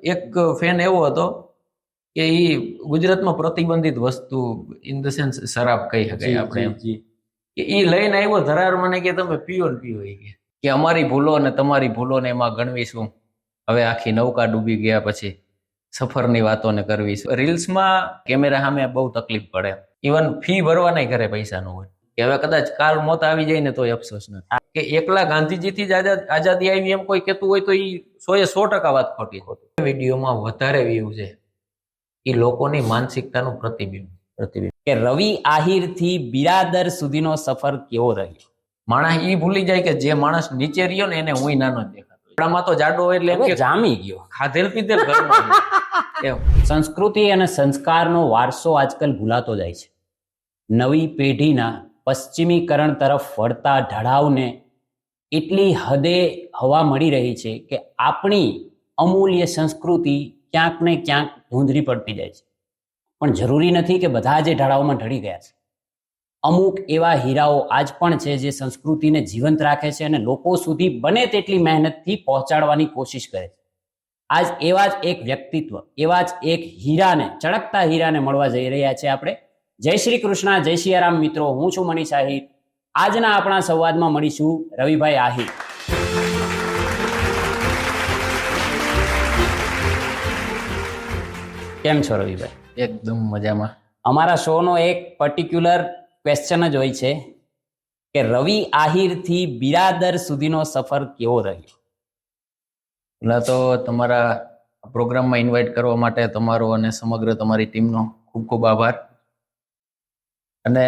એક ફેન એવો હતો કે ઈ ગુજરાતમાં પ્રતિબંધિત વસ્તુ ઇન ધ સેન્સ શરાબ કહી શકાય આપણે એમ કે ઈ લઈને આવ્યો ધરાર મને કે તમે પીઓ ને પીઓ કે અમારી ભૂલો ને તમારી ભૂલો ને એમાં ગણવીશું હવે આખી નૌકા ડૂબી ગયા પછી સફરની વાતો ને કરવીશું. રીલ્સમાં કેમેરા સામે બહુ તકલીફ પડે. ઇવન ફી ભરવાના ઘરે પૈસા ન હોય કે હવે કદાચ કાલ મોત આવી જાય ને તોય અફસોસ નથી કે એકલા ગાંધીજીથી જ આઝાદી આવી એમ કોઈ કહેતું હોય તો એ 100% વાત ખોટી. વિડીયોમાં વધારે વ્યૂ છે એ લોકોની માનસિકતાનું પ્રતિબિંબ કે રવિ આહિર થી બિરાદર સુધીનો સફર કેવો રહ્યો. માણસ ઈ ભૂલી જાય કે જે માણસ નીચે રહ્યો ને એને હું નાનો જ દેખાતો. આપણામાં તો જાડો હોય એટલે એમ કે જામી ગયો, ખાધેલ પીધેલ ઘરમાં એમ. સંસ્કૃતિ અને સંસ્કારનો વારસો આજકાલ ભૂલાતો જાય છે. નવી પેઢીના પશ્ચિમીકરણ તરફ વળતા ઢળાવને એટલી હદે હવા મળી રહી છે કે આપણી અમૂલ્ય સંસ્કૃતિ ક્યાંક ને ક્યાંક ધૂંધળી પડતી જાય છે. પણ જરૂરી નથી કે બધા જે ઢળાવમાં ઢળી ગયા છે. અમુક એવા હીરાઓ આજ પણ છે જે સંસ્કૃતિને જીવંત રાખે છે અને લોકો સુધી બને તેટલી મહેનતથી પહોંચાડવાની કોશિશ કરે છે. આજ એવા જ એક વ્યક્તિત્વ, એવા જ એક હીરાને, ચળકતા હીરાને મળવા જઈ રહ્યા છે આપણે. જય શ્રી કૃષ્ણ, જય સિયારામ મિત્રો. હું છું મનીષ આહિર. આજના આપણા સંવાદમાં મળીશું રવિભાઈ આહિર. કેમ છો રવિભાઈ? એકદમ મજામાં. અમારા શોનો એક પર્ટિક્યુલર ક્વેશ્ચન જ હોય છે કે રવિ આહિર થી બિરાદર સુધીનો સફર કેવો રહ્યો. એટલે તો તમારા પ્રોગ્રામમાં ઇન્વાઇટ કરવા માટે તમારો અને સમગ્ર તમારી ટીમનો ખૂબ ખૂબ આભાર. અને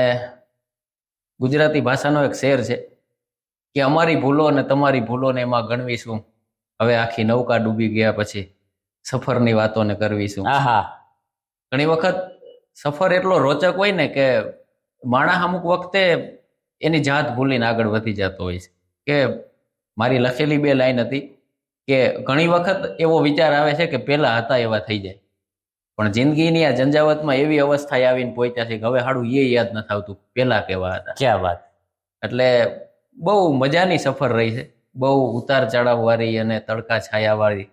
ગુજરાતી ભાષાનો એક શેર છે કે અમારી ભૂલો અને તમારી ભૂલોને એમાં ગણવીશું હવે આખી નૌકા ડૂબી ગયા પછી સફરની વાતોને કરવીશું. આહા, ઘણી વખત સફર એટલો રોચક હોય ને કે માણસ અમુક વખતે એની જાત ભૂલીને આગળ વધી જતો હોય છે. કે મારી લખેલી 2 લાઈન હતી કે ઘણી વખત એવો વિચાર આવે છે કે પેલા હતા એવા થઈ જાય, પણ જિંદગીની આ ઝંઝાવતમાં એવી અવસ્થાએ આવીને પહોંચ્યા છે કે હવે હાડું એ યાદ નથી આવતું પેલા કેવા હતા. ક્યાં વાત. એટલે બહુ મજાની સફર રહી છે, બહુ ઉતાર ચઢાવ વાળી અને તડકા છાયા વાળી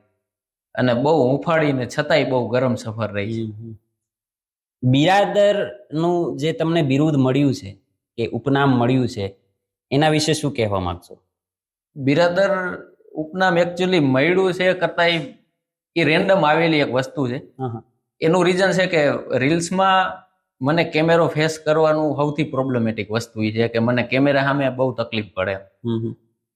અને બહુ હુંફાળીને છતાંય બહુ ગરમ સફર રહી છે. બિરાદર નું જે તમને બિરુદ મળ્યું છે કે ઉપનામ મળ્યું છે એના વિશે શું કહેવા માંગશો? બિરાદર ઉપનામ એકચ્યુઅલી મળ્યું છે કરતા એ રેન્ડમ આવેલી એક વસ્તુ છે. એનું રીઝન છે કે રીલ્સમાં મને કેમેરો ફેસ કરવાનું સૌથી પ્રોબ્લેમેટિક વસ્તુ એ છે કે મને કેમેરા સામે બહુ તકલીફ પડે.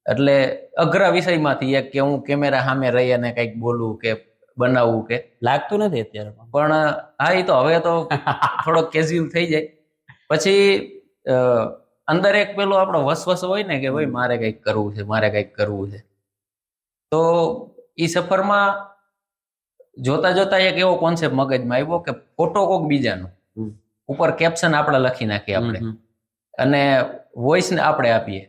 એટલે અઘરા વિષયમાંથી એક કે હું કેમેરા સામે રહી અને કંઈક બોલું કે બનાવવું કે લાગતું નથી અત્યારે. પણ હા, એ તો હવે તો થોડોક કેઝ્યુઅલ થઈ જાય. પછી અંદર એક પેલો આપણો વસવસ હોય ને કે ભાઈ મારે કંઈક કરવું છે, મારે કંઈક કરવું છે. તો એ સફરમાં જોતા જોતા એક એવો કોન્સેપ્ટ મગજમાં આવ્યો કે ફોટો કોક બીજાનો, ઉપર કેપ્શન આપણે લખી નાખીએ આપણે અને વોઇસ ને આપણે આપીએ.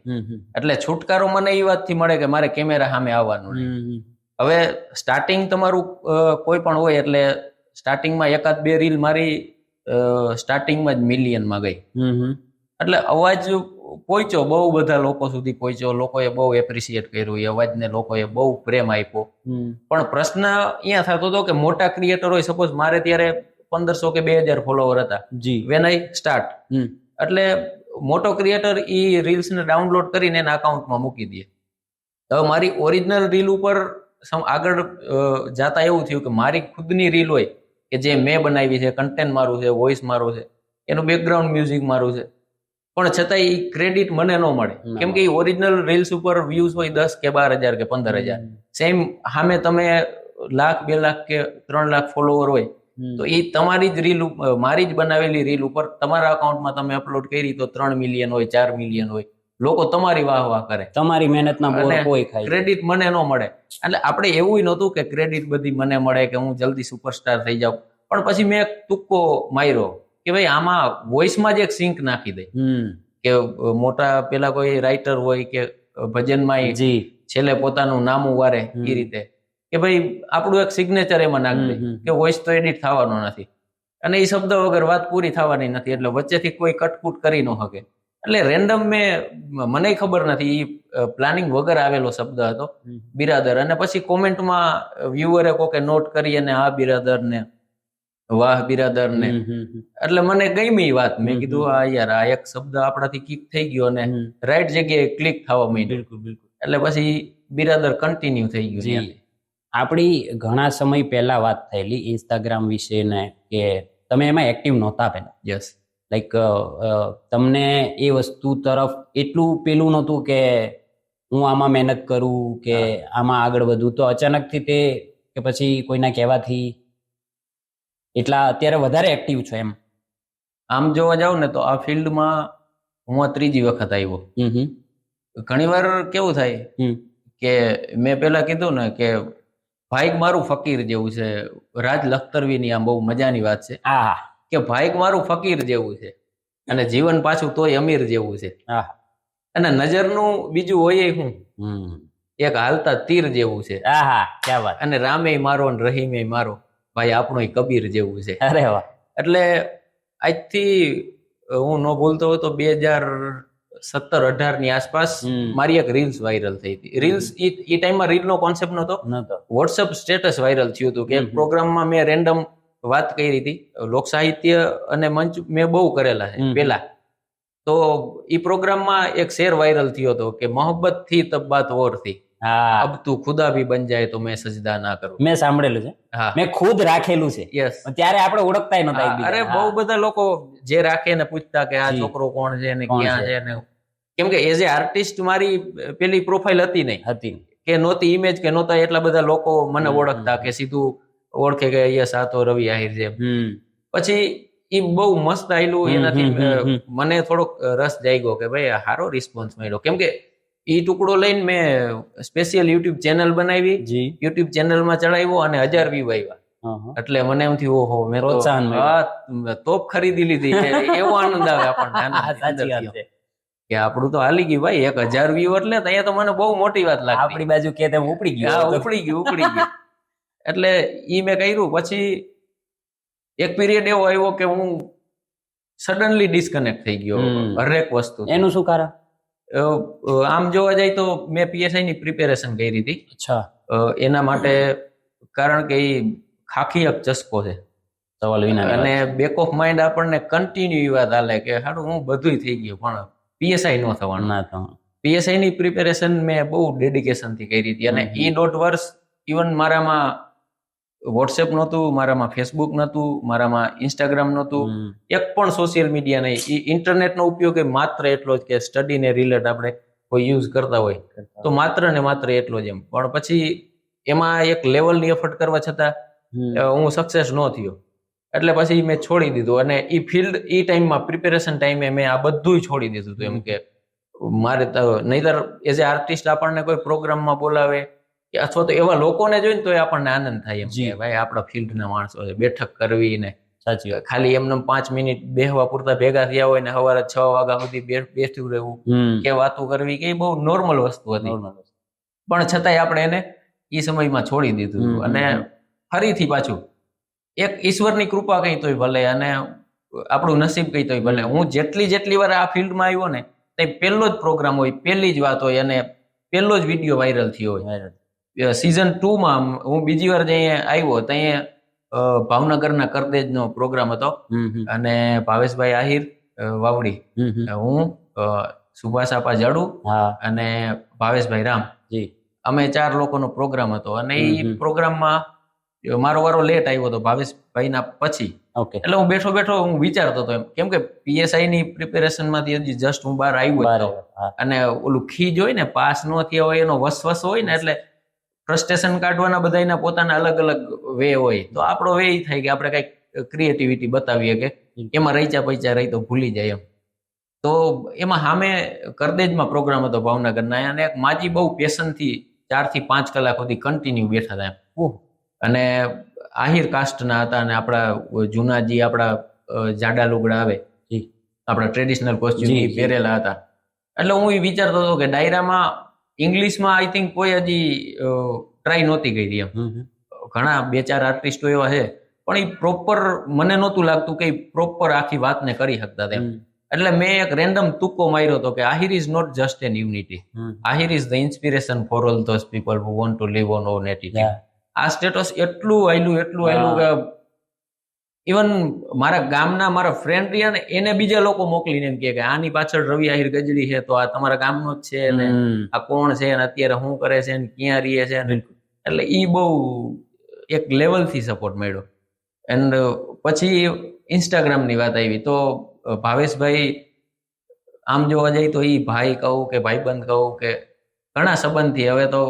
એટલે છુટકારો મને એ વાતથી મળે કે મારે કેમેરા સામે આવવાનું નહીં. હવે સ્ટાર્ટિંગ તમારું કોઈ પણ હોય એટલે સ્ટાર્ટિંગમાં 1-2 રીલ મારી સ્ટાર્ટિંગમાં જ મિલિયનમાં ગઈ. એટલે અવાજ પહોંચ્યો, બહુ બધા લોકો સુધી પહોંચ્યો, લોકોએ બહુ એપ્રિશિએટ કર્યું, એ અવાજને લોકોએ બહુ પ્રેમ આપ્યો. પણ પ્રશ્ન અહીંયા થતો હતો કે મોટા ક્રિએટર હોય, સપોઝ મારે ત્યારે 1500 કે 2000 ફોલોવર હતા વેન આઈ સ્ટાર્ટ. એટલે મોટો ક્રિએટર એ રીલ્સને ડાઉનલોડ કરીને એના અકાઉન્ટમાં મૂકી દે. હવે મારી ઓરિજિનલ રીલ ઉપર આગળ જાતા એવું થયું કે મારી ખુદની રીલ હોય કે જે મેં બનાવી છે, કન્ટેન્ટ મારું છે, વોઇસ મારું છે, એનું બેકગ્રાઉન્ડ મ્યુઝિક મારું છે, પણ છતાં એ ક્રેડિટ મને ન મળે. કેમ કે એ ઓરિજિનલ રીલ્સ ઉપર વ્યૂઝ હોય 10 કે 12,000 કે 15,000. સેમ સામે તમે 1,00,000, 2 લાખ કે 3 લાખ ફોલોવર હોય તો એ તમારી જ રીલ, મારી જ બનાવેલી રીલ ઉપર તમારા અકાઉન્ટમાં તમે અપલોડ કરી તો 3 મિલિયન હોય, 4 મિલિયન હોય, લોકો તમારી વાહ વાહ કરે, તમારી મહેનતના બોર કોઈ ખાય, ક્રેડિટ મને ન મળે. એટલે આપણે એવું નહોતું કે ક્રેડિટ બધી મને મળે કે હું જલ્દી સુપરસ્ટાર થઈ જાઉં. પણ પછી મેં એક તુક્કો માર્યો કે ભાઈ આમાં વોઇસમાં જ એક સિંક નાખી દે કે મોટા પેલા કોઈ રાઇટર હોય કે ભજનમાં છેલ્લે પોતાનું નામું વારે એ રીતે કે ભાઈ આપણું એક સિગ્નેચર એમાં નાખી દે કે વોઇસ તો એડિટ થવાનો નથી અને એ શબ્દ વગર વાત પૂરી થવાની નથી. એટલે વચ્ચેથી કોઈ કટકૂટ કરી ન શકે. એટલે રેન્ડમ મને ખબર નથી, પ્લાનિંગ વગર આવેલો શબ્દ હતો બિરાદર, અને પછી કોમેન્ટમાં વ્યુઅરે કોકે નોટ કરી અને આ બિરાદર ને વાહ બિરાદર ને, એટલે મને ગમી વાત. મેં કીધું આ યાર આ એક શબ્દ આપણાથી કિક થઈ ગયો અને રાઈટ જગ્યાએ ક્લિક થવા માંડ્યું. એટલે પછી બિરાદર કન્ટિન્યુ થઈ ગયું. આપણી ઘણા સમય પહેલા વાત થયેલી ઇન્સ્ટાગ્રામ વિશે ને, કે તમે એમાં એક્ટિવ નહોતા પહેલા. યસ. લાઈક તમને એ વસ્તુ તરફ એટલું પેલું નહોતું કે હું આમાં મહેનત કરું કે આમાં આગળ વધું. તો અચાનકથી તે કે પછી કોઈના કહેવાથી એટલા અત્યારે વધારે એક્ટિવ છો એમ? આમ જોવા જાવ ને તો આ ફિલ્ડમાં હું આ 3જી વખત આવ્યો. ઘણી વાર કેવું થાય કે મેં પેલા કીધું ને કે ભાઈક મારું ફકીર જેવું છે. રાજ લખતરવીની આમ બહુ મજાની વાત છે કે ભાઈક મારું ફકીર જેવું છે અને જીવન પાછું તોય અમીર જેવું છે. અને નજરનું બીજું હોય હું એક હાલતા તીર જેવું છે. અને રામે મારો ને રહીમે મારો, ભાઈ આપણો કબીર જેવું છે. અરે વાહ. એટલે આજથી હું ન ભૂલતો હોય તો 2017-18 ની આસપાસ મારી એક રીલ્સ વાયરલ થઈ હતી. રીલ્સ એ ટાઈમમાં રીલ નો કોન્સેપ્ટ નહોતો, વોટ્સઅપ સ્ટેટસ વાયરલ થયું હતું કે એક પ્રોગ્રામમાં મેં રેન્ડમ વાત કરી હતી. લોક સાહિત્ય અને મંચ મેં બહુ કરેલા છે પેલા. તો એ પ્રોગ્રામમાં એક શેર વાયરલ થયો હતો કે મોહબ્બત થી તબ બાત ઓર થી, અબ તું ખુદા ભી બન જાય તો મેં સજદા ના કરું. મેં સાંભળેલું છે, મેં ખુદ રાખેલું છે. યસ. ત્યારે આપણે ઓળખતા નહોતા. અરે બહુ બધા લોકો જે રાખે ને પૂછતા કે આ છોકરો કોણ છે ને ક્યાં છે ને, કેમ કે એઝ એ આર્ટિસ્ટ મારી પેલી પ્રોફાઇલ હતી નહીં કે નહોતી ઇમેજ કે નહોતા એટલા બધા લોકો મને ઓળખતા કે સીધું ઓળખે કે યસ આ તો રવિ આહિર છે. પછી એ બહુ મસ્ત આવેલું. એનાથી મને થોડોક રસ જાગ્યો કે ભાઈ સારો રિસ્પોન્સ મળ્યો. કેમ કે એ ટુકડો લઈને મેં સ્પેશિયલ યુટ્યુબ ચેનલ બનાવી, યુટ્યુબ ચેનલમાં ચડાવ્યો અને 1000 વ્યૂ આવ્યા. એટલે મને એમ થયું ઓહો મેં તો તોપ ખરીદી લીધી કે એવો આનંદ આવે આપણને કે આપણું તો હાલી ગયું ભાઈ. 1000 વ્યૂ એટલે અહીંયા તો મને બહુ મોટી વાત લાગી. આપણી બાજુ કે તેમ ઉપડી ગયું. ઉપડી ગયું. એટલે ઈ મેં કર્યું. પછી એક પીરિયડ એવો આવ્યો કે હું સડનલી ડિસ્કનેક્ટ થઈ ગયો હરેક વસ્તુ. એનું શું કારણ? આમ જોવા જાય તો મેં PSI ની પ્રિપેરેશન કરી હતી. એના માટે કારણ કે એ ખાખી એક ચસ્કો છે સવાલ વિના, અને બેક ઓફ માઇન્ડ આપણને કન્ટિન્યુ વાત હાલે કે હાડું હું બધું થઈ ગયું પણ PSI નો થવાનું. PSI ની પ્રિપેરેશન મેં બહુ ડેડિકેશન થી કરી હતી. અને એ 1.5 વર્ષ ઇવન મારામાં વોટ્સએપ નહોતું, મારામાં ફેસબુક નહોતું, મારામાં ઇન્સ્ટાગ્રામ નહોતું, એક પણ સોશિયલ મીડિયા નહીં. ઇન્ટરનેટનો ઉપયોગ માત્ર એટલો જ કે સ્ટડીને રિલેટ આપણે કોઈ યુઝ કરતા હોય તો માત્ર ને માત્ર એટલો જ એમ. પણ પછી એમાં એક લેવલની એફર્ટ કરવા છતાં હું સક્સેસ ન થયો. એટલે પછી મેં છોડી દીધું. અને એ ફિલ્ડ એ ટાઈમમાં પ્રિપેરેશન ટાઈમે મેં આ બધું છોડી દીધું હતું. એમ કે મારે નહીતર એઝ એ આર્ટિસ્ટ આપણને કોઈ પ્રોગ્રામમાં બોલાવે કે અથવા તો એવા લોકોને જોઈને તો આપણને આનંદ થાય એમ કે ભાઈ આપણા ફિલ્ડના માણસો છે, બેઠક કરવી ને ખાલી એમને 5 મિનિટ બેહવા પૂરતા ભેગા થયા હોય ને સવારે 6 વાગ્યા સુધી બેઠું રહેવું કે વાતો કરવી કે બહુ નોર્મલ વસ્તુ હતી. પણ છતાંય આપણે એને એ સમયમાં છોડી દીધું. અને ફરીથી પાછું એક ઈશ્વરની કૃપા કઈ તોય ભલે અને આપણું નસીબ કઈ તોય ભલે, હું જેટલી વાર આ ફિલ્ડમાં આવ્યો ને તે પહેલો જ પ્રોગ્રામ હોય, પહેલી જ વાત હોય અને પહેલો જ વિડીયો વાયરલ થયો હોય. સીઝન 2માં હું બીજી વાર જઈએ આવ્યો ત્યાં ભાવનગરના કરદેજનો પ્રોગ્રામ હતો અને ભાવેશભાઈ આહિર વાવડી, હું સુભાષ આપા જાડુ અને ભાવેશભાઈ રામ, અમે 4 લોકોનો પ્રોગ્રામ હતો. અને એ પ્રોગ્રામમાં મારો વારો લેટ આવ્યો હતો ભાવેશભાઈના પછી. એટલે હું બેઠો હું વિચારતો હતો એમ, કેમ કે PSI ની પ્રિપેરેશન માંથી હજી જસ્ટ હું બહાર આવ્યો હતો અને ઓલું ખીજ હોય ને, પાસ ન થયા હોય એનો વસવસ હોય ને, એટલે ફ્રસ્ટ્રેશન કાઢવાના બધાના પોતાના અલગ અલગ વે હોય. તો આપણો વે એ થાય કે આપણે કઈક ક્રિએટિવિટી બતાવીએ કે એમાં રહીચા પૈચા રહી તો ભૂલી જાય એમ. તો એમાં સામે કરદેજમાં પ્રોગ્રામ હતો ભાવનગરના, અને એક માજી બહુ પેશનથી 4 થી 5 કલાક સુધી કન્ટિન્યુ બેઠા હતા એમ. અને આહિર કાસ્ટના હતા અને આપણા જૂનાજી આપણા જાડા લુગડા આવે આપણા ટ્રેડિશનલ કોસ્ચ્યુમ પહેરેલા હતા. એટલે હું એ વિચારતો હતો કે ડાયરામાં ઇંગ્લિશમાં આઈ થિંક કોઈ હજી ટ્રાય નહોતી કરી એમ. ઘણા 2-4 આર્ટિસ્ટો એવા છે પણ એ પ્રોપર મને નહોતું લાગતું કે પ્રોપર આખી વાતને કરી શકતા તેમ. એટલે મેં એક રેન્ડમ તુક્કો માર્યો હતો કે Ahir is not just an unity, Ahir is the inspiration for all those people who want to live on on attitude. આ સ્ટેટસ એટલું આયલું કે ઇવન મારા ગામના મારા ફ્રેન્ડ રહ્યા ને એને બીજા લોકો મોકલીને એમ કે આની પાછળ રવિ આહિર ગજડી છે, તો આ તમારા ગામનો જ છે ને આ કોણ છે ને અત્યારે શું કરે છે ને ક્યાં રહીએ છે ને. એટલે ઈ બહુ એક લેવલ થી સપોર્ટ મળ્યો. એન્ડ પછી ઇન્સ્ટાગ્રામની વાત આવી તો ભાવેશભાઈ આમ જોવા જાય તો ઈ ભાઈ કહું કે ભાઈબંધ કહું કે ઘણા સંબંધથી, હવે તો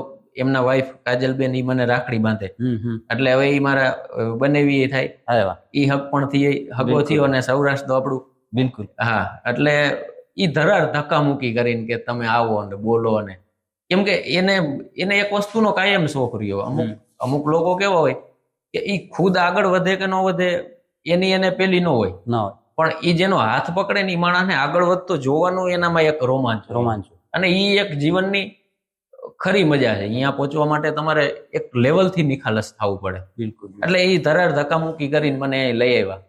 એમના વાઈફ કાજલબેન ઈ મને રાખડી બાંધે, એટલે હવે ઈ મારા બનેવી થાય, ઈ હક પણ થી હગો થયો અને સૌરાષ્ટ્ર તો આપણું બિલકુલ. હા, એટલે ઈ ધરાર ધક્કા મૂકી કરીને કે તમે આવો અને બોલો, અને કેમ કે એને એક વસ્તુનો કાયમ શોખ રહ્યો. અમુક લોકો કેવા હોય કે ઈ ખુદ આગળ વધે કે ન વધે એની એને પેલી ન હોય, પણ ઈ જેનો હાથ પકડે ને ઈ માણસને આગળ વધતો જોવાનું એનામાં એક રોમાંચ. અને ઈ એક જીવનની ખરી મજા છે. અહીંયા પહોંચવા માટે તમારે એક લેવલ થી નિખાલસ થવું પડે. બિલકુલ. એટલે ઈ ધરાર ધક્કામુક્કી કરીને મને લઈ આવ્યા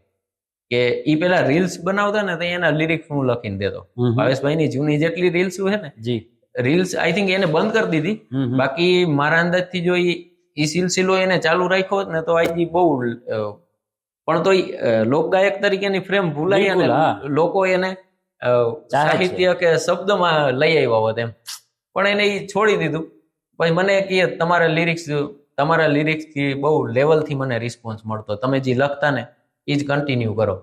કે ઈ પેલા રીલ્સ બનાવતા ને તો એના લિરિક્સ હું લખીને દેતો. ભાવેશભાઈ ની જૂની જેટલી રીલ્સ છે ને, રીલ્સ આઈ થિંક એને બંધ કરી દીધી, બાકી મારા અંદાજથી જો ઈ સિલસિલો એને ચાલુ રાખ્યો હોત ને તો આજી બહુ, પણ તો લોકગાયક તરીકેની ફ્રેમ ભૂલાઈ અને લોકો એને સાહિત્ય કે શબ્દમાં લઈ આવ્યા હોત એમ, પણ એને ઈ છોડી દીધું. પછી મને કહે તમારા લિરિક્સ થી બહુ લેવલ થી મને રિસ્પોન્સ મળતો, તમે જે લખતા ને એ જ કન્ટિન્યુ કરો.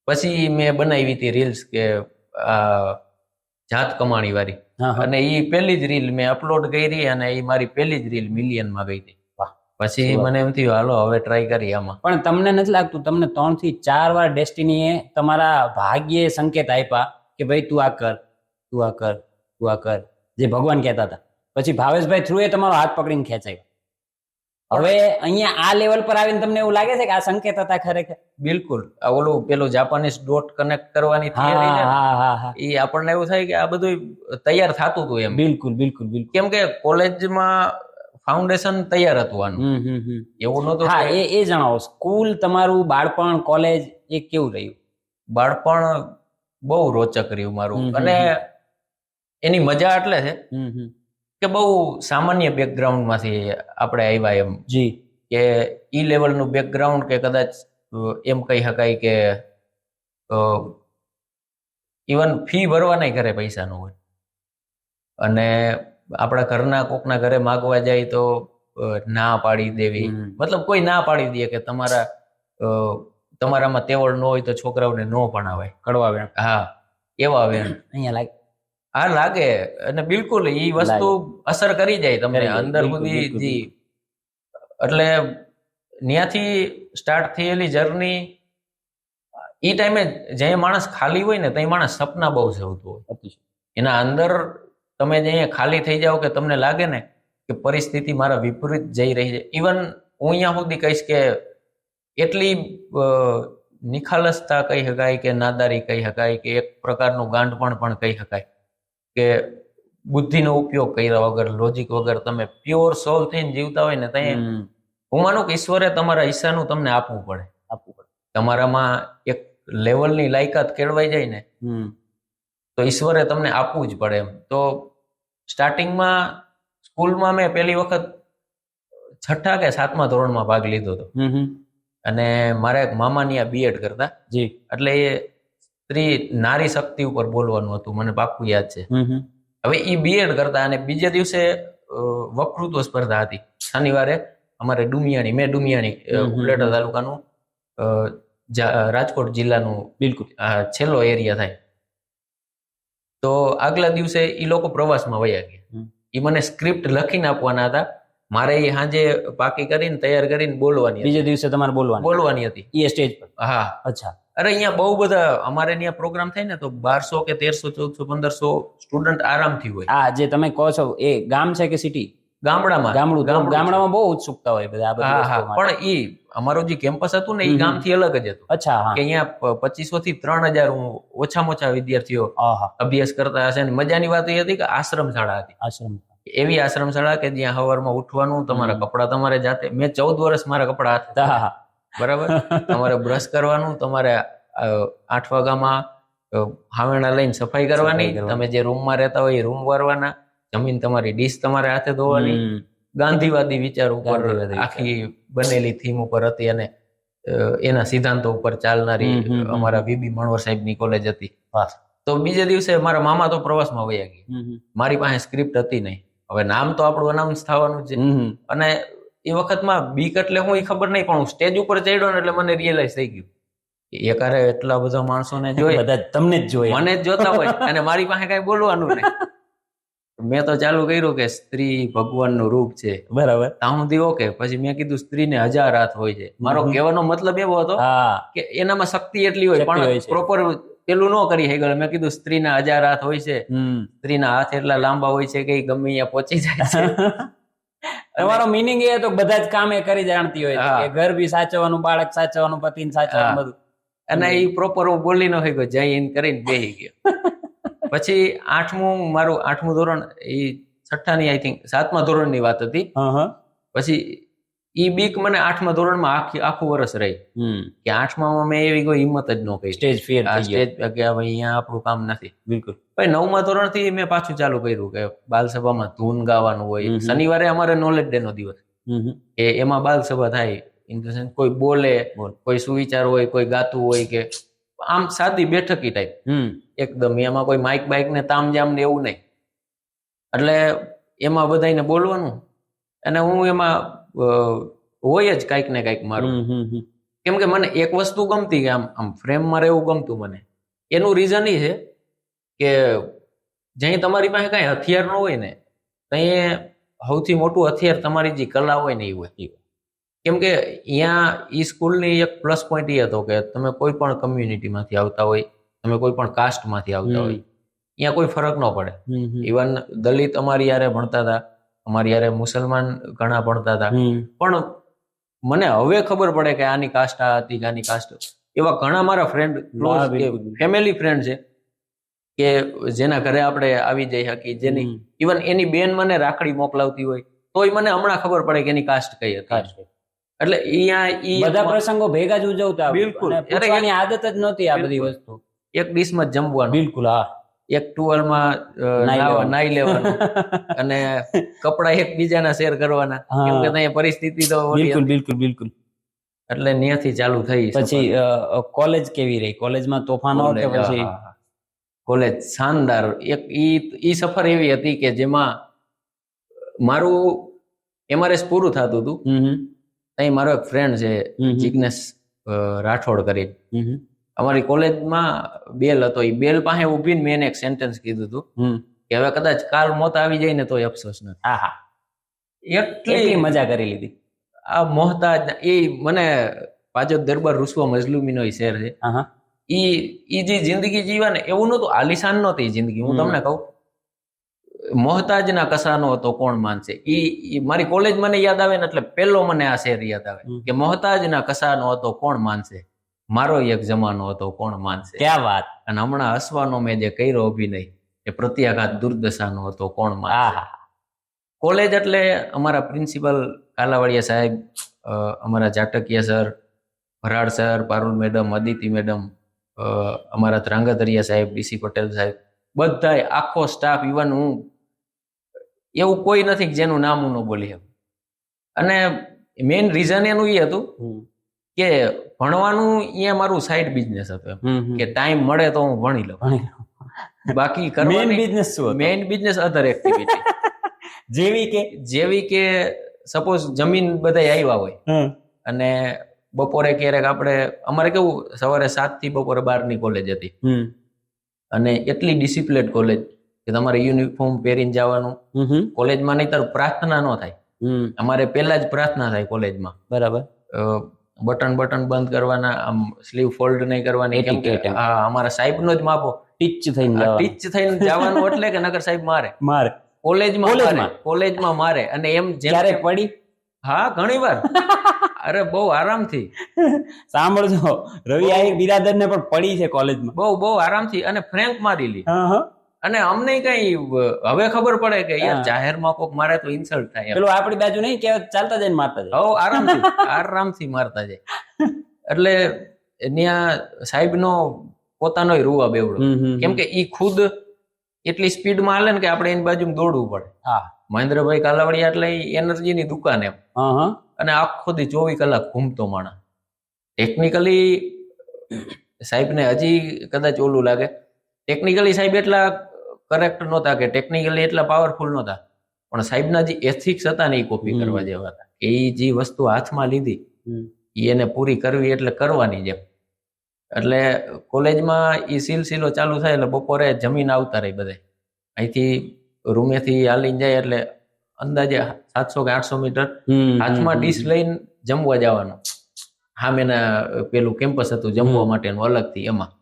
પછી મેં બનાવી હતી રીલ્સ કે જાત કમાણી વાળી, અને ઈ પહેલી જ રીલ મેં અપલોડ કરી અને ઈ મારી પહેલી જ રીલ મિલિયનમાં ગઈ હતી. પછી મને એમ થયું હાલો હવે ટ્રાય કરી આમાં. પણ તમને નથી લાગતું તમને 3 થી 4 વાર ડેસ્ટિનીએ તમારા ભાગ્યે સંકેત આપ્યા કે ભાઈ તું આ કર, તું આ કર, તું આ કર, જે ભગવાન કહેતા હતા, પછી ભાવેશભાઈ થ્રુ એ તમારો હાથ પકડીને ખેંચાયો. હવે અહીંયા આ લેવલ પર આવીને તમને એવું લાગે છે કે આ સંકેત હતા ખરેખર? બિલકુલ. ઓલું પેલું જાપાનીઝ ડોટ કનેક્ટ કરવાની થિયરી છે, એ આપણને એવું થાય કે આ બધું તૈયાર થતું હતું એમ. બિલકુલ બિલકુલ બિલકુલ. કેમ કે કોલેજમાં ફાઉન્ડેશન તૈયાર હતું આનું, એવું નતું. હા, એ જણાવો, સ્કૂલ, તમારું બાળપણ, કોલેજ એ કેવું રહ્યું? બાળપણ બહુ રોચક રહ્યું મારું, અને એની મજા એટલે છે કે બહુ સામાન્ય બેકગ્રાઉન્ડ માંથી આપણે આવ્યા એમ. જી. કે ઈ લેવલ નું બેકગ્રાઉન્ડ કે કદાચ એમ કહી શકાય કે ઇવન ફી ભરવાના ઘરે પૈસા ન હોય, અને આપણા ઘરના કોકના ઘરે માગવા જાય તો ના પાડી દેવી, મતલબ કોઈ ના પાડી દે કે તમારામાં તેવડ ન હોય તો છોકરાઓને ન ભણાવાય, કડવા વેણ. હા, એવા વેણ અહીંયા લાગે. હા, લાગે. અને બિલકુલ ઈ વસ્તુ અસર કરી જાય તમને અંદર સુધી. જી. એટલે ત્યાંથી સ્ટાર્ટ થયેલી જર્ની, ઈ ટાઈમે જે માણસ ખાલી હોય ને તે માણસ સપના બહુ સેવતું હોય. એના અંદર તમે જે ખાલી થઈ જાઓ કે તમને લાગે ને કે પરિસ્થિતિ મારા વિપરીત જઈ રહી છે. ઇવન હું અહીંયા સુધી કહીશ કે એટલી નિખાલસતા કહી શકાય કે નાદારી કહી શકાય કે એક પ્રકારનું ગાંડપણ પણ કહી શકાય કે બુદ્ધિનો ઉપયોગ કર્યા વગર, લોજિક વગર તમે પ્યોર સોલ થઈને જીવતા હોય ને, ત્યાં હું માનું કે ઈશ્વરે તમારા હિસ્સાનું તમને આપવું પડે. તમારામાં એક લેવલની લાયકાત કેળવાઈ જાય ને તો ઈશ્વરે તમને આપવું જ પડે એમ. તો સ્ટાર્ટિંગમાં સ્કૂલમાં મેં પહેલી વખત 6ઠા કે 7મા ધોરણમાં ભાગ લીધો હતો, અને મારા એક મામાની આ બીએડ કરતા. જી. એટલે એ નારી શક્તિ ઉપર બોલવાનું હતું, મને પાક્કું યાદ છે. હવે એ બીએડ કરતા, અને બીજે દિવસે વક્તૃત્વ સ્પર્ધા હતી શનિવારે અમારે ડુમિયાણી ઉપલેટા તાલુકાનું રાજકોટ જિલ્લાનું બિલકુલ છેલ્લો એરિયા થાય. તો આગલા દિવસે એ લોકો પ્રવાસમાં વયા ગયા. એ મને સ્ક્રિપ્ટ લખીને આપવાના હતા, મારે એ સાંજે પાકી કરીને તૈયાર કરીને બોલવાની. બીજે દિવસે તમારે બોલવાની હતી એ સ્ટેજ પર. હા. અચ્છા. અરે અહીંયા બહુ બધા અમારે અહીંયા પ્રોગ્રામ થાય ને તો 1200 કે 1300 1400 1500 સ્ટુડન્ટ આરામથી હોય. હા, જે તમે કહો છો એ ગામ છે કે સિટી? ગામડામાં બહુ ઉત્સુકતા હોય બધા. પણ ઈ અમારું જે કેમ્પસ હતું ને એ ગામથી અલગ જ હતું. અચ્છા. કે અહીંયા 2500 થી 3000 ઓછામાં ઓછા વિદ્યાર્થીઓ અભ્યાસ કરતા હશે. મજાની વાત એ હતી કે આશ્રમ શાળા હતી. એવી આશ્રમ શાળા કે જ્યાં સવારમાં ઉઠવાનું, તમારા કપડા તમારે જાતે. મેં 14 વર્ષ મારા કપડા હાથ, બરાબર. તમારે બ્રશ કરવાનું, તમારે 8 વાગ્યામાં હાવેણા લઈને સફાઈ કરવાની, સફાઈ કરવાની. તમે જે રૂમમાં રહેતા હોય એ રૂમ વારવાના, જમીન તમારી ડીશ તમારે હાથે ધોવાની. ગાંધીવાદી વિચાર ઉપર ગાંધીવાદી વિચાર. આખી બનેલી થીમ ઉપર હતી અને એના સિદ્ધાંતો ઉપર ચાલનારી અમારા વીબી મણવર સાહેબની કોલેજ હતી. વાહ. તો બીજે દિવસે મારા મામા તો પ્રવાસમાં વયા ગયા. મારી પાસે સ્ક્રિપ્ટ હતી નહીં. હવે નામ તો આપણું અનાઉન્સ થવાનું છે અને એ વખતમાં બીક એટલે હું એ ખબર નહીં, પણ હું સ્ટેજ ઉપર ચડ્યો ને એટલે મને રિયલાઇઝ થઈ ગયું કે એકારે એટલા બધા માણસોને જોઈ, બધા તમને જ જોઈએ, મને જ જોતા હોય અને મારી પાસે કઈ બોલવાનું નહીં. મેં તો ચાલુ કર્યું કે સ્ત્રી ભગવાનનું રૂપ છે, બરાબર. ત્યાં સુધી ઓકે. પછી મેં કીધું સ્ત્રીને 1000 હાથ હોય છે. મારો કહેવાનો મતલબ એવો હતો કે એનામાં શક્તિ એટલી હોય, પણ પ્રોપર પેલું ન કરી શકે. મેં કીધું સ્ત્રીના 1000 હાથ હોય છે, સ્ત્રીના હાથ એટલા લાંબા હોય છે કે ગમે અહીંયા પહોંચી જાય છે. તમારો મિનિંગ એ હતો બધા જ કામ એ કરી જાણતી હોય છે, ઘર બી સાચવવાનું, બાળક સાચવવાનું, પતિને સાચવવાનું, બધું. અને એ પ્રોપર હું બોલી ન હોય જય હિન્દ કરીને બેહી ગયો. પછી મારું 8મું ધોરણ, એ 6ઠાની આઈ થિંક 7મા ધોરણની વાત હતી. પછી ઈ બીક મને 8મા ધોરણમાં આખું વર્ષ રહી કે 8મામાં મેં એવી કોઈ હિંમત જ ન કરી. સ્ટેજ ફિયર થઈ ગયો કે ભાઈ અહીંયા આપણું કામ નથી. બિલકુલ. ભાઈ 9મા ધોરણથી મેં પાછું ચાલુ કર્યું કે બાલસભામાં ધૂન ગાવાનું હોય. શનિવારે અમારે નોલેજ ડે નો દિવસ, એમાં બાલસભા થાય. ઇન ધ સેન્સ કોઈ બોલે, કોઈ સુવિચાર હોય, કોઈ ગાતું હોય, કે આમ સાદી બેઠકી ટાઈપ એકદમ. એમાં કોઈ માઇક બાઇક ને તામજામ ને એવું નહીં. એટલે એમાં બધાને બોલવાનું અને હું એમાં હોય જ કાંઈક ને કાંઈક મારું. કેમ કે મને એક વસ્તુ ગમતી કે આમ ફ્રેમમાં રહેવું ગમતું મને. એનું રીઝન એ છે કે જ્યાં તમારી પાસે કાંઈ હથિયાર ન હોય ને, ત્યાં સૌથી મોટું હથિયાર તમારી જે કલા હોય ને એ હોય. કેમ કે અહીંયા ઈ સ્કૂલની એક પ્લસ પોઈન્ટ એ હતો કે તમે કોઈ પણ કમ્યુનિટીમાંથી આવતા હોય, તમે કોઈ પણ કાસ્ટમાંથી આવતા હોય, અહીંયા કોઈ ફરક ન પડે. ઇવન દલિત અમારી યારે ભણતા હતા, અમારી યારે મુસલમાન ઘણા ભણતા હતા, પણ મને હવે ખબર પડે કે આની કાસ્ટ આ હતી કે આની કાસ્ટ. એવા ઘણા મારા ફ્રેન્ડ, ક્લોઝ ફેમિલી ફ્રેન્ડ છે કે જેના ઘરે આપણે આવી જઈ શકીએ, જેની ઇવન એની બેન મને રાખડી મોકલાવતી હોય તોય મને હમણાં ખબર પડે કે એની કાસ્ટ કઈ હતી. એટલે બધા પ્રસંગો ભેગા જ ઉજવતા. બિલકુલ. પૂછવાની આદત જ નહોતી આ બધી વસ્તુ. એક ડિશમાં જ જમવાનું. બિલકુલ. હા. એક ટુવાલમાં નાઈ લેવાનું અને કપડા એકબીજાના શેર કરવાના, કેમ કે ત્યાં પરિસ્થિતિ તો બિલકુલ બિલકુલ બિલકુલ. એટલે ત્યાંથી ચાલુ થઈ. પછી કોલેજ કેવી રહી? કોલેજમાં તોફાનો કે પછી? કોલેજ શાનદાર. એક ઈ સફર એવી હતી કે જેમાં મારું એમઆરએસ પૂરું થતું હતું. અહીં મારો એક ફ્રેન્ડ છે જિગ્નેશ રાઠોડ કરી, અમારી કોલેજમાં બેલ હતો. એ બેલ પાસે ઉભીને મેં એક સેન્ટેન્સ કીધું હતું કે હવે કદાચ કાલ મોત આવી જાય ને તો અફસોસ નથી. એટલી મજા કરી લીધી. આ મોહતાજ, એ મને પાછો દરબાર રૂસવા મઝલુમીનો શેર છે. ઈ જે જિંદગી જીવા ને એવું નતું, આલિશાન નહોતી જિંદગી. હું તમને કહું, મોહતાજના કસાનો હતો કોણ માનશે. ઈ મારી કોલેજ મને યાદ આવે ને એટલે પેલો મને આ શેર યાદ આવે કે મોહતાજના કસાનો હતો કોણ માનશે, મારો એક જમાનો હતો કોણ માનશે. ક્યાં વાત. અને હમણાં હસવાનો મેં જે કર્યો અભિનય એ પ્રત્યાઘાત દુર્દશાનો હતો કોણ માનશે. કોલેજ એટલે અમારા પ્રિન્સિપલ કાલાવાડિયા સાહેબ, અમારા Jatakiya sir, Bharad sir, Parul madam, Aditi madam, અમારા ત્રાંગધરિયા સાહેબ, ડીસી પટેલ સાહેબ, બધા આખો સ્ટાફ. ઇવન હું એવું કોઈ નથી જેનું નામ હું ન બોલી શકું. અને મેઇન રીઝન એનું એ હતું કે ભણવાનું અહીંયા મારું સાઈડ બિઝનેસ હતો, કે ટાઈમ મળે તો હું ભણી લઉં. બાકી મેઇન બિઝનેસ અધર એક્ટિવિટી જેવી કે સપોઝ જમીન બધા આવ્યા હોય અને બપોરે ક્યારેક આપણે, અમારે કેવું સવારે 7 થી બપોરે 12 ની કોલેજ હતી અને એટલી ડિસિપ્લિન કોલેજ કે તમારે યુનિફોર્મ પહેરીને જવાનું. કોલેજમાં નહીતર પ્રાર્થના ન થાય. અમારે પહેલા જ પ્રાર્થના થાય કોલેજમાં. બરાબર. બટન બંધ કરવાના, આમ સ્લીવ ફોલ્ડ નહીં કરવાની. હા, અમારા સાહેબ નો જ માપો. ટીચ થઈને જવાનું એટલે કે નગર સાહેબ મારે કોલેજમાં મારે. અને એમ જ્યારે પડી, હા ઘણી વાર. અરે બહુ આરામથી. સાંભળજો, રવિ આહિર બિરાદર ને પણ પડી છે કોલેજમાં. બહુ આરામથી અને ફ્રેન્ક મારી લી. અને અમને કઈ હવે ખબર પડે કે યાર જાહેરમાં કોક મારે તો ઇન્સલ્ટ થાય. પેલું આપણી બાજુ નહીં કે ચાલતા જઈને મારતા જાય. આરામથી મારતા જાય. એટલે ત્યાં સાહેબ નો પોતાનો રૂવા બેવડો, કેમ કે ઈ ખુદ એટલી સ્પીડમાં હાલે ને કે આપણે એની બાજુમાં દોડવું પડે. હા મહેન્દ્રભાઈ કાલાવડિયા એટલે એનર્જીની દુકાન એમ, અને આખો દી 24 કલાક ઘૂમતો માણસ. ટેકનિકલી સાહેબને હજી કદાચ ઓલું લાગે, ટેકનિકલી સાહેબ એટલા કરેક્ટ નહોતા કે ટેકનિકલી એટલા પાવરફુલ નહોતા, પણ સાહેબના જે એથિક્સ હતા ને એ કોપી કરવા જેવા હતા. એ જે વસ્તુ હાથમાં લીધી એને પૂરી કરવી એટલે કરવાની જ એમ. એટલે કોલેજમાં એ સિલસિલો ચાલુ થાય એટલે બપોરે જમીન આવતા રહી બધા. અહીંથી રૂમેથી હાલીને જાય એટલે અંદાજે 700 કે 800 મીટર હાથમાં ડીશ લઈને જમવા જવાનું. સામેના પેલું કેમ્પસ હતું જમવા માટેનું અલગથી, એમાં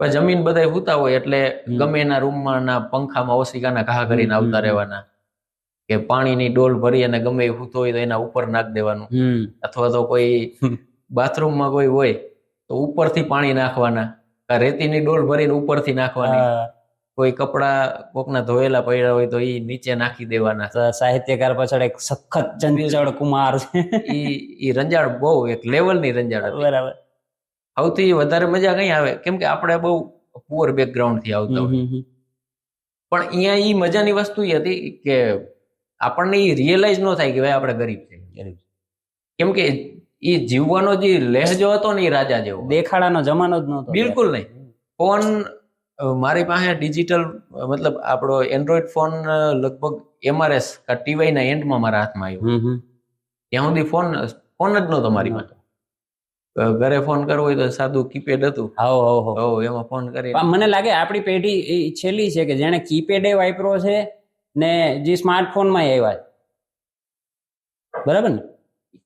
પછી જમીન બધા સૂતા હોય એટલે ગમે એના રૂમમાં ના પંખામાં ઓશિકાના ઘા કરીને આવતા રહેવાના, કે પાણીની ડોલ ભરી અને ગમે એ સૂતો હોય તો એના ઉપર નાખી દેવાનું, અથવા તો કોઈ બાથરૂમમાં કોઈ હોય તો ઉપરથી પાણી નાખવાના, રેતીની ડોલ ભરીને ઉપરથી નાખવાની, કોઈ કપડા કોકના ધોયેલા પડ્યા હોય તો ઈ નીચે નાખી દેવાના. સાહિત્યકાર પાછળ એક સખત ચંચળ કુમાર છે. ઈ રંજાડ બહુ એક લેવલની રંજાડ હતી. બરાબર. સૌથી વધારે મજા કઈ આવે, કેમ કે આપણે બહુ પુઅર બેકગ્રાઉન્ડ થી આવતા હોય, પણ અહીંયા ઈ મજાની વસ્તુ એ હતી કે આપણને ઈ રિયલાઇઝ ન થાય કે ભાઈ આપણે ગરીબ છે. કેમ કે ઈ જીવવાનો જે લહેજો હતો ને એ રાજા જેવો. દેખાડાનો જમાનો જ નહોતો. બિલકુલ નહીં. ફોન મારી પાસે ડિજિટલ મતલબ આપણો એન્ડ્રોઈડ ફોન લગભગ MRS કા TY ના એન્ડમાં મારા હાથમાં આવ્યો. ત્યાં સુધી ફોન જ નહોતો મારી પાસે. ઘરે ફોન કરવો હોય તો સાદું કીપેડ હતું. એમાં ફોન કરી. મને લાગે આપણી પેઢી છેલ્લી છે કે જેને કીપેડ વાપરો છે ને જે સ્માર્ટફોનમાં આવ્યા છે. બરાબર ને?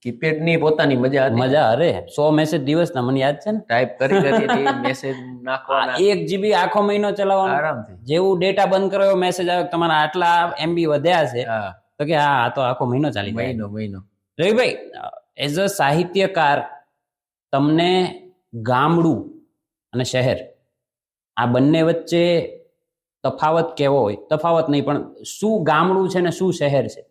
કીપેડ ની પોતાની મજા હતી. મજા, અરે 100 મેસેજ દિવસના મને યાદ છે ને, ટાઈપ કરી મેસેજ નાખવાના, 1 GB આખો મહિનો ચલાવવાનો આરામથી. જેવું ડેટા બંધ કર્યો મેસેજ આવે તમારા આટલા MB વધ્યા છે, તો કે આ તો આખો મહિનો ચાલી જાય. મહિનો. રવિભાઈ, એઝ અ સાહિત્યકાર તમને ગામડું અને શહેર આ બંને વચ્ચે તફાવત કેવો હોય? તફાવત નહીં પણ શું ગામડું છે ને શું શહેર છે?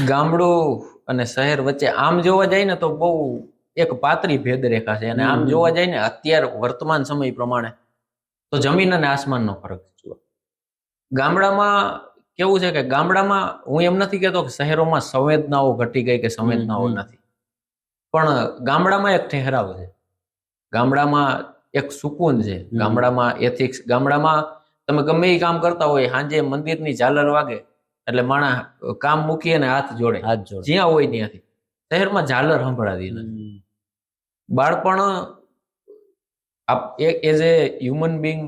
ગામડું અને શહેર વચ્ચે આમ જોવા જાય ને તો બહુ એક પાતળી ભેદરેખા છે, અને આમ જોવા જાય ને અત્યારે વર્તમાન સમય પ્રમાણે તો જમીન અને આસમાનનો ફરક છે. ગામડામાં કેવું છે કે ગામડામાં હું એમ નથી કહેતો કે શહેરોમાં સંવેદનાઓ ઘટી ગઈ કે સંવેદનાઓ નથી, પણ ગામડામાં એક ઠહેરાવ છે, ગામડામાં એક સુકૂન છે, ગામડામાં એથિક્સ. ગામડામાં તમે ગમે એ કામ કરતા હોય, સાંજે મંદિરની ઝાલર વાગે એટલે માણસ કામ મૂકી અને હાથ જોડે જ્યાં હોય ત્યાંથી. શહેરમાં ઝાલર સંભળાતી નથી. બાળપણ એઝ એ હ્યુમન બિંગ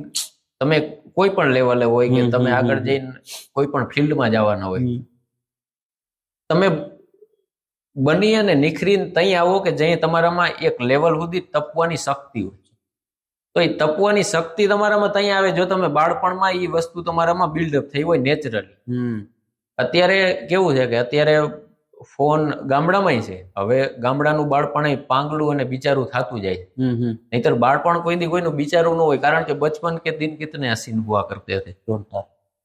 તમે કોઈ પણ લેવલે હોય કે તમે આગળ જઈને કોઈ પણ ફિલ્ડમાં જવાના હોય, તમે બની અને નિખરીને ત્યાં આવો કે જ્યાં તમારામાં એક લેવલ સુધી તપવાની શક્તિ હોય, તો એ તપવાની શક્તિ તમારામાં ત્યાં આવે જો તમે બાળપણમાં એ વસ્તુ તમારામાં બિલ્ડઅપ થઈ હોય નેચરલી. અત્યારે કેવું છે કે અત્યારે ફોન ગામડામાં છે, હવે ગામડાનું બાળપણ પાંગલું અને બિચારું થતું જાય. નહીતર બાળપણ કોઈ દી કોઈનું બિચારું ન હોય, કારણ કે બચપન કે દિન કિતને હસીન હુઆ કરતે થે,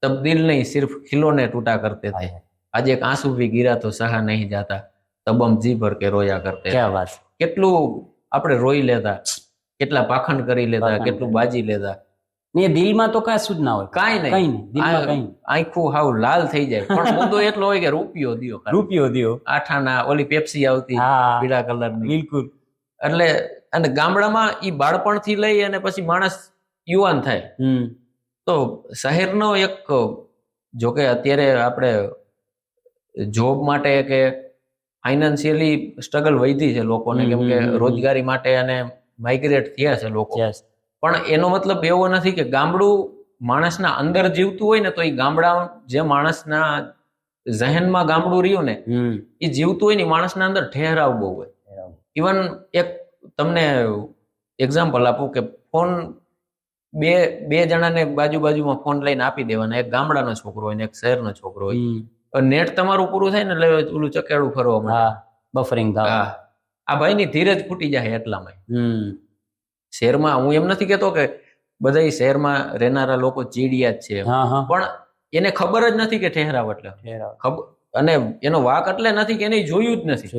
તબદીલ નહીં સિર્ફ ખિલોને ટૂટા કરતે થે, આજે એક આંસુ ભી ગિરા તો સહા નહીં જાતા, તબમ જી ભર કે રોયા કરતે. ક્યાં વાત! કેટલું આપણે રોઈ લેતા, કેટલા પાખંડ કરી લેતા, કેટલું બાજી લેતા. દિલમાં તો કશું જ ના હોય, કાંઈ નહીં. આંખું હાવ લાલ થઈ જાય, પણ મુદ્દો એટલો હોય કે રૂપિયો દિયો, રૂપિયો દિયો. આઠાના ઓલી પેપ્સી આવતી પીળા કલરની. બિલકુલ. એટલે અને ગામડામાં ઈ બાળપણથી લઈ અને પછી માણસ યુવાન થાય. તો શહેરનો એક જોકે અત્યારે આપણે જોબ માટે કે ફાઇનાન્શિયલી સ્ટ્રગલ વધી છે લોકોને, કેમ કે રોજગારી માટે અને માઇગ્રેટ થયા છે લોકો, પણ એનો મતલબ એવો નથી કે ગામડું માણસના અંદર જીવતું હોય ને તો એ ગામડા જે માણસના ઝહેનમાં ગામડું રહ્યું ને એ જીવતું હોય ને માણસના અંદર ઠહેરાવ બહુ હોય. ઇવન એક તમને એક્ઝામ્પલ આપું કે ફોન બે જણાને બાજુમાં ફોન લઈને આપી દેવાના, એક ગામડાનો છોકરો હોય ને એક શહેરનો છોકરો હોય. નેટ તમારું પૂરું થાય ને એટલે ઓલું ચકેડું ફરવા માટે બફરિંગ થાય. આ ભાઈની ધીરજ ફૂટી જાય એટલામાં. શહેરમાં હું એમ નથી કેતો કે બધા શહેરમાં રહેનારા લોકો ચીડિયા જ છે, પણ એને ખબર જ નથી કે ઠહેરાવ એટલે ખબર, અને એનો વાક એટલે નથી કે એને જોયું જ નથી.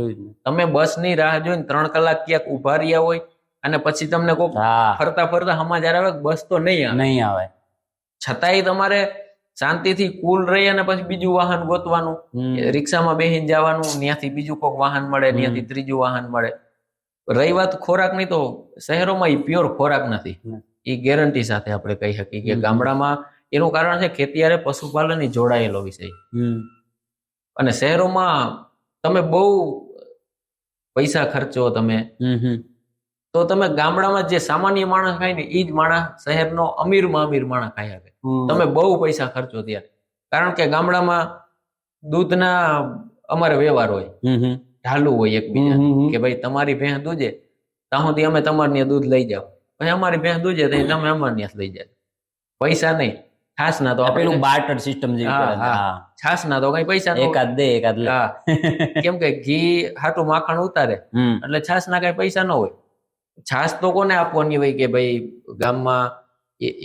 તમે બસની રાહ જોઈને 3 કલાક ક્યાંક ઉભા રહ્યા હોય અને પછી તમને કોઈ હા ફરતા ફરતા સમાચાર આવે કે બસ તો નહીં આવે, નહીં આવે. છતાંય તમારે શાંતિથી કુલ રહી અને પછી બીજું વાહન ગોતવાનું, રિક્ષામાં બેસીને જવાનું, ત્યાંથી બીજું કોઈક વાહન મળે, ત્યાંથી ત્રીજું વાહન મળે. રહી વાત ખોરાકની, તો શહેરોમાં એ પ્યોર ખોરાક નથી, એ ગેરંટી સાથે આપણે કહી શકીએ કે ગામડામાં એનું કારણ છે ખેતી પશુપાલન જોડાયેલો વિષય. અને શહેરોમાં તમે બહુ પૈસા ખર્ચો તમે, તો તમે ગામડામાં જે સામાન્ય માણસ ખાય ને એ જ માણસ શહેરનો અમીરમાં અમીર માણસ ખાઈ શકે. તમે બહુ પૈસા ખર્ચો ત્યારે, કારણ કે ગામડામાં દૂધના અમારે વ્યવહાર હોય, ઢાલું હોય એકબીજા, કે ભાઈ તમારી ભેંસ દૂધે ત્યાં સુધી અમે તમારી દૂધ લઈ જાઓ, પછી અમારી ભેંસ દૂધે તો તમે અમારી લઈ જાય. પૈસા નહીં, છાસ ના તો પેલું બાર્ટર સિસ્ટમ જેવી, છાસ ના તો કઈ પૈસા એકાદ દે એકાદ લે. કેમ કે ઘી હાટું માખણ ઉતારે એટલે છાસ ના કઈ પૈસા ન હોય. છાસ તો કોને આપવાની હોય કે ભાઈ ગામમાં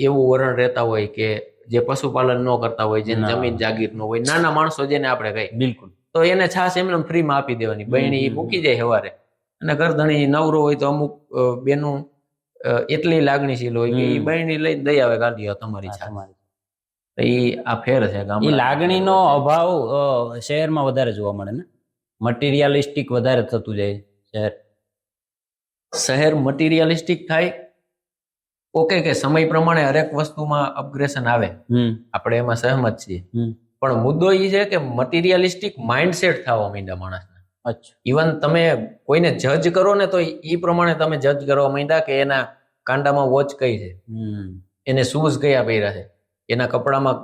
એવું વરણ રહેતા હોય કે જે પશુપાલન ન કરતા હોય, જેને જમીન જાગીર ન હોય, નાના માણસો જેને આપણે કહીએ, બિલકુલ, તો એને છાસ એમને ફ્રીમાં આપી દેવાની. બહેણી મૂકી જાય સવારે, અને ગરધણી નવરો હોય તો અમુક બેનું એટલી લાગણીશીલ હોય કે એ બહેણી લઈને દઈ આવે, ગાડી તમારી છાસ. એ આ ફેર છે. એ લાગણીનો અભાવ શહેરમાં વધારે જોવા મળે ને, મટીરિયલિસ્ટિક વધારે થતું જાય શહેર મટીરિયલિસ્ટિક થાય. ઓકે કે સમય પ્રમાણે હરેક વસ્તુમાં અપગ્રેશન આવે, આપણે એમાં સહમત છીએ, પણ મુદ્દો એ છે કે મટીરિયલિસ્ટિક માઇન્ડસેટ થવા માંડ્યા માણસના. ઇવન તમે કોઈને જજ કરો ને તો એ પ્રમાણે તમે જજ કરવા માંડ્યા કે એના કાંડામાં વોચ કઈ છે, એને શૂઝ કયા પહેર્યા છે, એના કપડામાં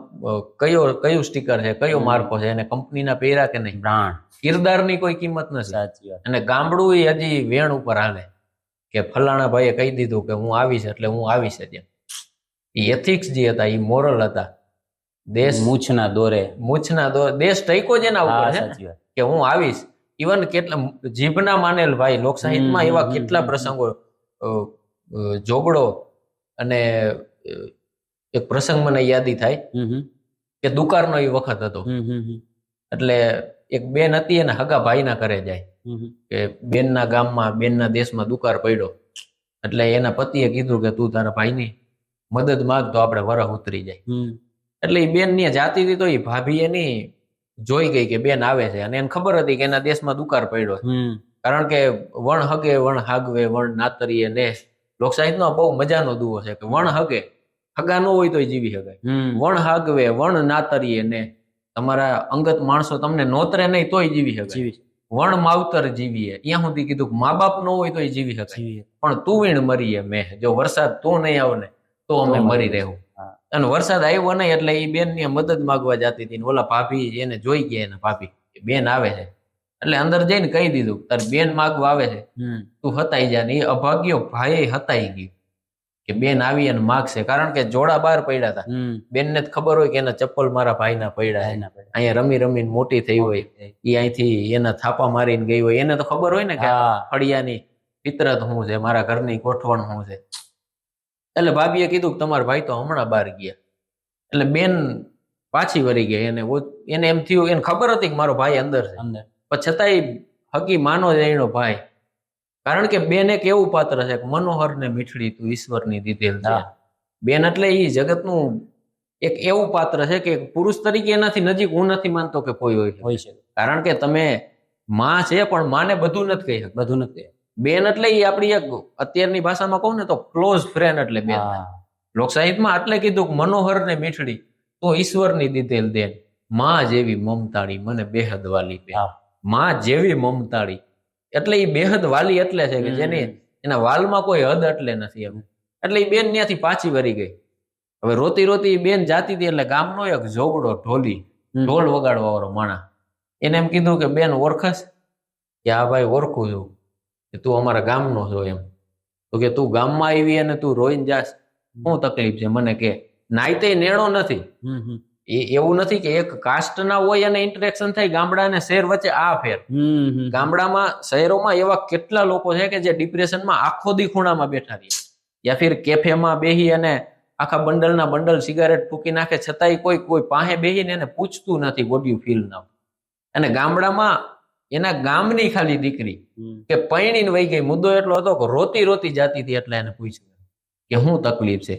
કયું સ્ટીકર છે, કયો માર્કો છે, એને કંપનીના પહેર્યા કે નહીં, બ્રાન્ડ, કિરદારની કોઈ કિંમત નથી. અને ગામડું એ હજી વેણ ઉપર હાલે કે ફલાણા ભાઈએ કહી દીધું કે હું આવીશ એટલે હું આવીશ. ત્યાં એ એથિક્સ જે હતા, એ મોરલ હતા. દેશ મૂછના દોરે દેશ ટઈકો જ એના ઉપર છે કે હું આવીશ. ઇવન કેટલા જીભના માનેલ ભાઈ, લોકસાહિત્યમાં એવા કેટલા પ્રસંગો, જોગડો, અને એક પ્રસંગ મને યાદી થાય કે દુકાળનો એ વખત હતો, એટલે એક બેન હતી એને હગા ભાઈના ઘરે જાય કે બેનના ગામમાં, બેનના દેશમાં દુકાળ પડ્યો, એટલે એના પતિએ કીધું કે તું તારા ભાઈની મદદ માંગ તો આપણે વરહ ઉતરી જાય. એટલે એ બેન ને જાતી હતી, તો એ ભાભી એની જોઈ ગઈ કે બેન આવે છે, અને એને ખબર હતી કે એના દેશમાં દુકાળ પડ્યો, કારણ કે વણ હગે વણ હાગવે વણ નાતરીએ ને. લોકસાહિત્યનો બહુ મજાનો દુઓ છે કે વણ હગે, હગા ન હોય તો જીવી શકાય, વણ હાગવે વણ નાતરીએ ને, તમારા અંગત માણસો તમને નોતરે નહીં તોય જીવી શકાય, વણ માવતર જીવીએ, ત્યાં સુધી કીધું કે મા બાપ ન હોય તો જીવી શકાય, પણ તું વીણ મરીએ મેં, જો વરસાદ તું નહીં આવે ને તો અમે મરી રહેવું. અને વરસાદ આવ્યો નહીં એટલે એ બેન ની મદદ માંગવા જતી હતી, ઓલા ભાભી એને જોઈ ગયા, એના ભાભી બેન આવે છે એટલે અંદર જઈને કહી દીધું તાર બેન માગવા આવે છે, તું હતાઈ જા. ને એ અભાગ્યો ભાઈ હતાઈ ગયું કે બેન આવી અને માગશે, કારણ કે જોડા બહાર પડ્યા હતા. બેનને જ ખબર હોય કે એના ચપ્પલ મારા ભાઈના પડ્યા, અહીંયા રમી રમીને મોટી થઈ હોય, એ અહીંથી એના થાપા મારીને ગઈ હોય, એને તો ખબર હોય ને કે ફળિયાની ફિતરત શું છે, મારા ઘરની ગોઠવણ શું છે. એટલે ભાભીએ કીધું કે તમારા ભાઈ તો હમણાં બહાર ગયા. એટલે બેન પાછી વળી ગઈ, એને એમ થયું, એને ખબર હતી કે મારો ભાઈ અંદર છે, પણ છતાંય હકી માનો જ એનો ભાઈ, કારણ કે બેન એક એવું પાત્ર છે કે મનોહર ને મીઠડી તું ઈશ્વરની દીધેલ છે. બેન એટલે એ જગતનું એક એવું પાત્ર છે કે પુરુષ તરીકે એનાથી નજીક હું નથી માનતો કે કોઈ હોય છે, કારણ કે તમે માં છે પણ માને બધું નથી કહી શકતા, બધું નથી. બેન એટલે એ આપણી એક અત્યારની ભાષામાં કહું ને તો ક્લોઝ ફ્રેન્ડ એટલે બેન. લોકસાહિત્યમાં એટલે કીધું કે મનોહર ને મીઠડી તો ઈશ્વરની દીધેલ દેન, માં જેવી મમતાળી મને બેહદ વાલી બેન. માં જેવી મમતાળી એટલે એ બેહદ વાલી એટલે છે કે જેની એના વાલમાં કોઈ હદ એટલે નથી એમ. એટલે એ બેન ત્યાંથી પાછી વળી ગઈ. હવે રોતી રોતી બેન જાતી હતી એટલે ગામનો એક જોગડો ઢોલી, ઢોલ વગાડવા વાળો માણા, એને એમ કીધું કે બેન ઓળખસ? કે હા ભાઈ ઓળખું છું, કે તું અમારા ગામનો છો એમ. તો કે તું ગામમાં આવી અને તું રોઈને જાસ, શું તકલીફ છે મને કે. નાઈતે નેણો નથી, એવું નથી કે એક કાસ્ટ ના હોય અને ઇન્ટરેક્શન થાય ગામડા અને શહેર વચ્ચે. આ ફેર ગામડામાં, શહેરોમાં એવા કેટલા લોકો છે કે જે ડિપ્રેશનમાં આખો દી ખૂણામાં બેઠા રહે, યા ફિર કેફેમાં બેહી અને આખા બંડલના બંડલ સિગારેટ ફૂકી નાખે, છતાંય કોઈ પાસે બેહીને એને પૂછતું નથી વોટ યુ ફીલ નાઉ. અને ગામડામાં એના ગામની ખાલી દીકરી કે પૈણીને વહી ગઈ. મુદ્દો એટલો હતો કે રોતી રોતી જાતી હતી એટલે એને પૂછ્યું કે શું તકલીફ છે,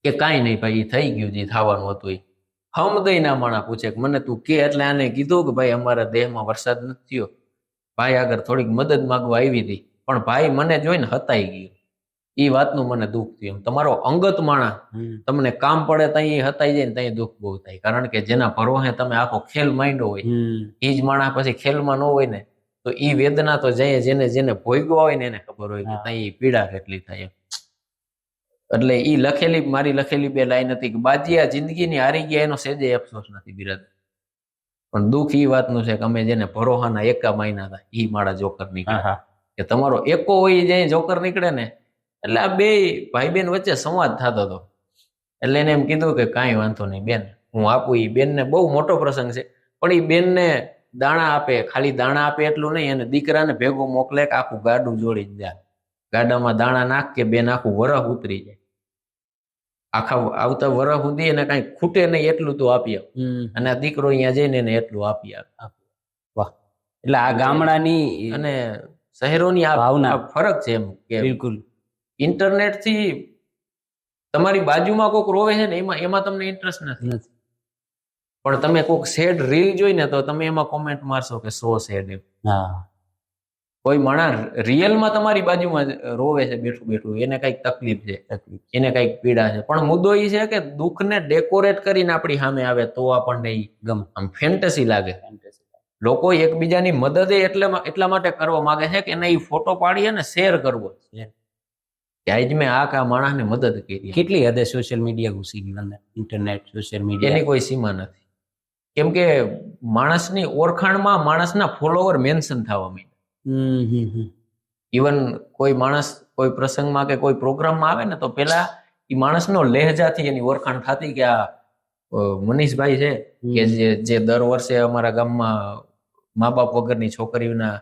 કે કાંઈ નહીં ભાઈ, ઈ થઈ ગયું જે થવાનું હતું. એ હમદયના માણા પૂછે કે મને તું કે, એટલે આને કીધું કે ભાઈ અમારા દેહમાં વરસાદ નથી થયો, ભાઈ આગળ થોડીક મદદ માંગવા આવી હતી, પણ ભાઈ મને જોઈને હતાઈ ગયું. એ વાતનું મને દુઃખ થયું. એમ તમારો અંગત માણા તમને કામ પડે ત્યાં હતાઈ જાય ને ત્યાં દુઃખ બહુ થાય. કારણ કે જેના ભરોસે તમે આખો ખેલ માંડ્યો હોય, એ જ માણા પછી ખેલમાં ન હોય ને તો એ વેદના તો જેને જેને ભોગવા હોય ને એને ખબર હોય કે ત્યાં પીડા કેટલી થાય. એટલે ઈ લખેલી, મારી લખેલી 2 લાઈન હતી કે બાજી આ જિંદગીની હારી ગયા એનો સેજે અફસોસ નથી બિરાદ, પણ દુઃખ ઈ વાતનું છે કે અમે જેને ભરોહાના એકા માયના હતા ઈ મારા જોકર નીકળ્યા. કે તમારો એકો હોય જે જોકર નીકળે ને, એટલે આ 2 ભાઈ બેન વચ્ચે સંવાદ થતો હતો. એટલે એને એમ કીધું કે કાંઈ વાંધો નહીં બેન, હું આપું. ઈ બેનને બહુ મોટો પ્રસંગ છે, પણ ઈ બેનને દાણા આપે, ખાલી દાણા આપે એટલું નહીં, અને દીકરાને ભેગું મોકલે કે આખું ગાડું જોડીને જાય, ગાડામાં દાણા નાખ કે બેન આખું વરહ ઉતરી જાય. આખા આવતા વરહ સુધી એને કઈ ખૂટે નહીં એટલું તો આપી આપ, અને આ દીકરો અહીંયા જઈને એને એટલું આપી આપ. વાહ! એટલે આ ગામડાની અને શહેરોની આ ભાવના ફરક છે એમ કે બિલકુલ ઇન્ટરનેટ થી તમારી બાજુમાં કોઈક રોવે છે ને એમાં તમને ઇન્ટરેસ્ટ નથી, પણ તમે કોઈક સેડ રીલ જોઈને તો તમે એમાં કોમેન્ટ મારશો કે સો સેડ. હા, કોઈ માણસ રિયલમાં તમારી બાજુમાં રોવે છે બેઠું બેઠું, એને કઈક તકલીફ છે, એને કઈક પીડા છે, પણ મુદ્દો એ છે કે દુઃખને ડેકોરેટ કરીને આપણી સામે આવે તો આપણને ગમે, આમ ફેન્ટસી લાગે. લોકો એકબીજાની મદદ એટલા માટે કરવા માંગે છે કે એને એ ફોટો પાડી અને શેર કરવો છે કે આજ મેં આ માણસને મદદ કરી. કેટલી હદે સોશિયલ મીડિયા ઘૂસી ગયું અંદર, ઇન્ટરનેટ, સોશિયલ મીડિયા, એની કોઈ સીમા નથી. કેમ કે માણસની ઓળખાણમાં માણસના ફોલોવર મેન્શન થવા માંડ્યા. ઇવન કોઈ માણસ કોઈ પ્રસંગમાં કે કોઈ પ્રોગ્રામમાં આવે ને તો પેલા એ માણસનો લહેજાથી એની ઓળખાણ થતી કે આ મનીષભાઈ છે કે જે દર વર્ષે અમારા ગામમાં મા બાપ વગરની છોકરીઓના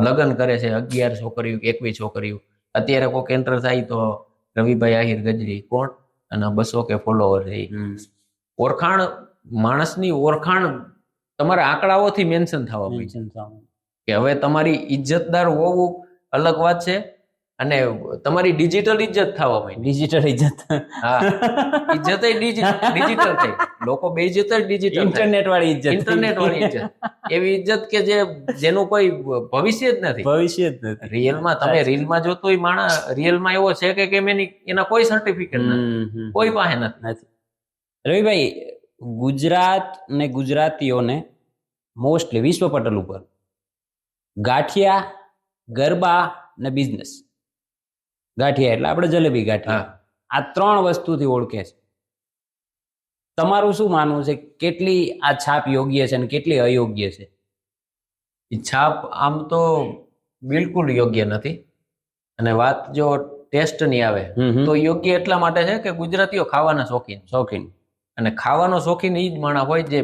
લગ્ન કરે છે, 11 છોકરીઓ 21 છોકરીઓ. અત્યારે કોઈક એન્ટર થાય તો રવિભાઈ આહિર ગજરી કોણ, અને 200 કે ફોલોવર છે. ઓળખાણ, માણસની ઓળખાણ તમારા આંકડાઓથી મેન્શન થવા માંડી કે હવે તમારી ઇજ્જતદાર હોવું અલગ વાત છે, અને તમારી ડિજિટલ ઇજ્જત થવા માંડી. ડિજિટલ ઇજ્જત, હા, ઇજ્જત ડિજિટલ થઈ. લોકો બે ઇજ્જત ડિજિટલ, ઇન્ટરનેટ વાળી ઇજ્જત, ઇન્ટરનેટ વાળી ઇજ્જત, એવી ઇજ્જત કે જેનું કોઈ ભવિષ્ય જ નથી. ભવિષ્ય જ નથી. રિયલમાં તમે રીલમાં જોતો હોય માણસ રિયલમાં એવો છે કે કેમ એના કોઈ સર્ટિફિકેટ નથી, કોઈ પાસે નથી. રવિભાઈ, ગુજરાત ને ગુજરાતીઓને મોસ્ટલી વિશ્વ પટલ ઉપર ગાંઠિયા, ગરબા ને બિઝનેસ, ગાંઠિયા એટલે આપણે જલેબી ગાંઠિયા, આ 3 વસ્તુથી ઓળખે છે. તમારું શું માનવું છે, કેટલી આ છાપ યોગ્ય છે અને કેટલી અયોગ્ય છે? એ છાપ આમ તો બિલકુલ યોગ્ય નથી, અને વાત જો ટેસ્ટ ની આવે તો યોગ્ય એટલા માટે છે કે ગુજરાતીઓ ખાવાના શોખીન, અને ખાવાનો શોખીન એ જ માણસ હોય જે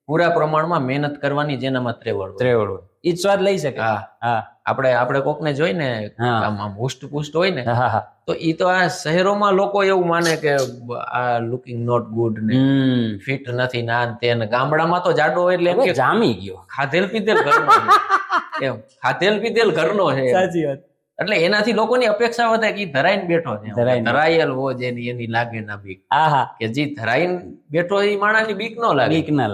પૂરા પ્રમાણમાં મહેનત કરવાની જેનામાં ત્રેવડ હોય, એ જ સ્વાદ લઈ શકે. હા, આપણે કોકને જોઈને આમ હુષ્ટ હોય ને, તો ઈ તો આ શહેરોમાં લોકો એવું માને કે આ લુકિંગ નોટ ગુડ ને ફિટ નથી ના તે, ગામડામાં તો જાડો હોય એટલે એમ કે જામી ગયો, ખાધેલ પીધેલ ઘરનો છે એમ, ખાધેલ પીધેલ ઘરનો છે. સાચી વાત. એટલે એનાથી લોકોની અપેક્ષા વધે કે ધરાઈને બેઠો છે, ધરાયેલ હો જેની એની લાગે ના બીક, કે જે ધરાઈને બેઠો એ માણસની બીક ન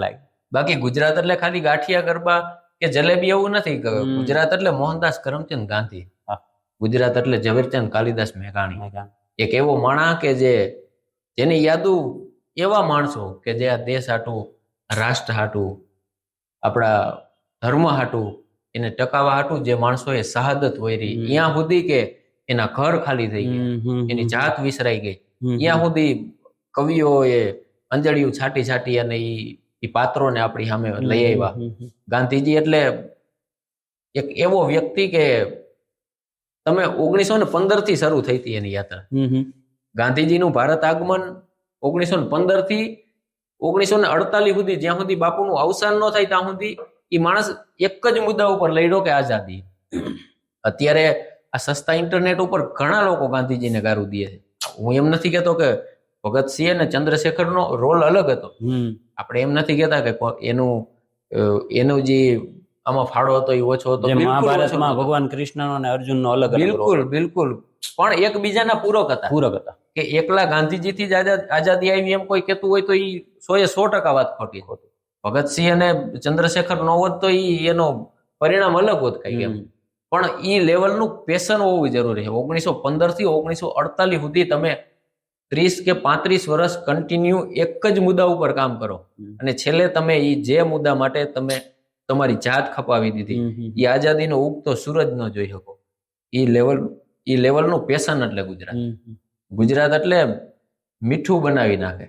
લાગે. બાકી ગુજરાત એટલે ખાલી ગાંઠિયા, ગરબા કે જલેબી એવું નથી. ગુજરાત એટલે મોહનદાસ કરમચંદ ગાંધી, ગુજરાત એટલે ઝવેરચંદ કાલિદાસ મેઘાણી, એક એવો માણસ કે જેની યાદો એવા માણસો કે જે આ દેશ હાટું, રાષ્ટ્ર હાટું, આપણા ધર્મ હાટું, એને ટકાવવા હાટું જે માણસોએ શહાદત વહેરી, ત્યાં સુધી કે એના ઘર ખાલી થઈ ગયા, એની જાત વિસરાઈ ગઈ, ત્યાં સુધી કવિઓએ અંજળિયું છાટી અને એ પાત્રોને આપણી સામે લઈ આવ્યા. ગાંધીજી એટલે એક એવો વ્યક્તિ કે તમે 1915 થી શરૂ થઈ હતી એની યાત્રા. ગાંધીજીનું ભારત આગમન 1915 થી 1948 સુધી, જ્યાં સુધી બાપુનું અવસાન ન થાય ત્યાં સુધી એ માણસ એક જ મુદ્દા ઉપર લડ્યો કે આઝાદી. અત્યારે આ સસ્તા ઇન્ટરનેટ ઉપર ઘણા લોકો ગાંધીજીને ગારું દે છે. હું એમ નથી કહેતો કે ભગતસિંહ અને ચંદ્રશેખરનો રોલ અલગ હતો, આપણે એમ નથી કહેતા કે એનું જે આમાં ફાળો હતો એ ઓછો હતો, જે બિલકુલ ઓછો મહાભારતમાં નહોતો. ભગવાન કૃષ્ણનો અને અર્જુનનો અલગ અલગ બિલકુલ બિલકુલ પણ એકબીજાના પૂરક હતા. પૂરક હતા. કે એકલા ગાંધીજીથી જ આઝાદી આવી એમ કોઈ કહેતું હોય તો એ 100% વાત ખોટી. ભગતસિંહ અને ચંદ્રશેખર નો હોત તો એનો પરિણામ અલગ હોત કઈ એમ. પણ ઈ લેવલનું પેશન હોવું જરૂરી છે. 1915 થી 1948 સુધી તમે 30 કે 35 વર્ષ કન્ટિન્યુ એક જ મુદ્દા ઉપર કામ કરો અને છેલ્લે તમે ઈ જે મુદ્દા માટે તમે તમારી જાત ખપાવી દીધી, એ આઝાદીનો ઉગતો સૂરજ ન જોઈ શકો. ઈ લેવલનું પેશન એટલે ગુજરાત. ગુજરાત એટલે મીઠું બનાવી નાખે,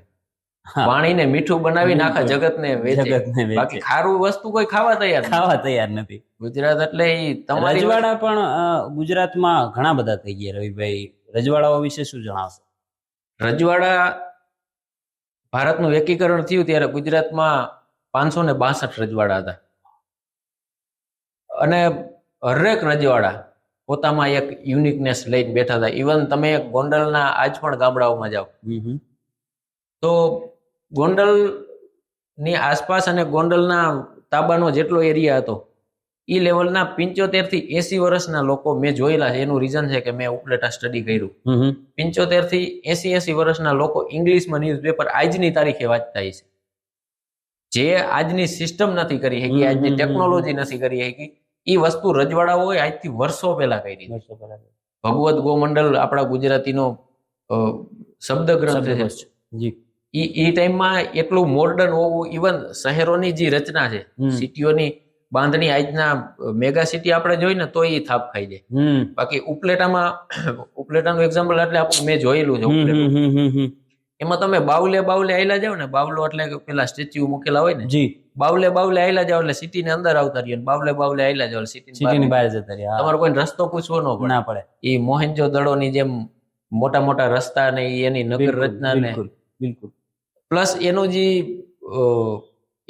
પાણીને મીઠું બનાવી નાખે, જગતને વેચે. બાકી ખારું વસ્તુ કોઈ ખાવા તૈયાર નથી. ગુજરાત એટલે ઈ તમારી રજવાડા પણ ગુજરાતમાં ઘણા બધા થઈ ગયા. રવિભાઈ, રજવાડાઓ વિશે શું જણાવશો? રજવાડા ભારતનું એકીકરણ થયું ત્યારે ગુજરાતમાં 562 રજવાડા હતા અને હરેક રજવાડા પોતામાં એક યુનિકનેસ લઈને બેઠા હતા. ઇવન તમે ગોંડલના આજ પણ ગામડાઓમાં જાઓ તો ગોંડલની આસપાસ અને ગોંડલના તાબાનો જેટલો એરિયા હતો એ લેવલના 75 થી 80 વર્ષના લોકો મેં જોયેલા છે. એનું રીઝન છે કે મેં ઉપલેટા સ્ટડી કર્યું. 75 થી 80 વર્ષના લોકો ઇંગ્લિશમાં ન્યૂઝપેપર આજની તારીખે વાંચતા છે. જે આજની સિસ્ટમ નથી કરી શકી, આજની ટેકનોલોજી નથી કરી શકી, એ વસ્તુ રજવાડાઓએ આજથી વર્ષો પહેલા કરી. ભગવત ગોમંડલ આપણા ગુજરાતીનો શબ્દ ગ્રંથ છે. ઈ ટાઈમમાં એટલું મોડર્ન હોવું, ઇવન શહેરોની જે રચના છે, સિટીઓની બાંધણી આજના મેગા સિટી આપણે જોઈ ને તો એ થાપ ખાઈ જાય. બાકી ઉપલેટાનું એક્ઝામ્પલ એટલે મેં જોયેલું છે. ઉપલેટું એમાં તમે બાવલે આયલા જાવ ને, બાવલો એટલે પેલા સ્ટેચ્યુ મૂકેલા હોય ને, બાવલે આયલા જાવ એટલે સિટી ની અંદર આવતા રહ્યો, બાવલે આયલા જાવ સિટી બહાર જતા રહ્યા. તમારે કોઈ રસ્તો પૂછવો ન પડે. એ મોહેન્જો દડોની જેમ મોટા મોટા રસ્તા ને એની નગર રચના ને બિલકુલ પ્લસ એનું જે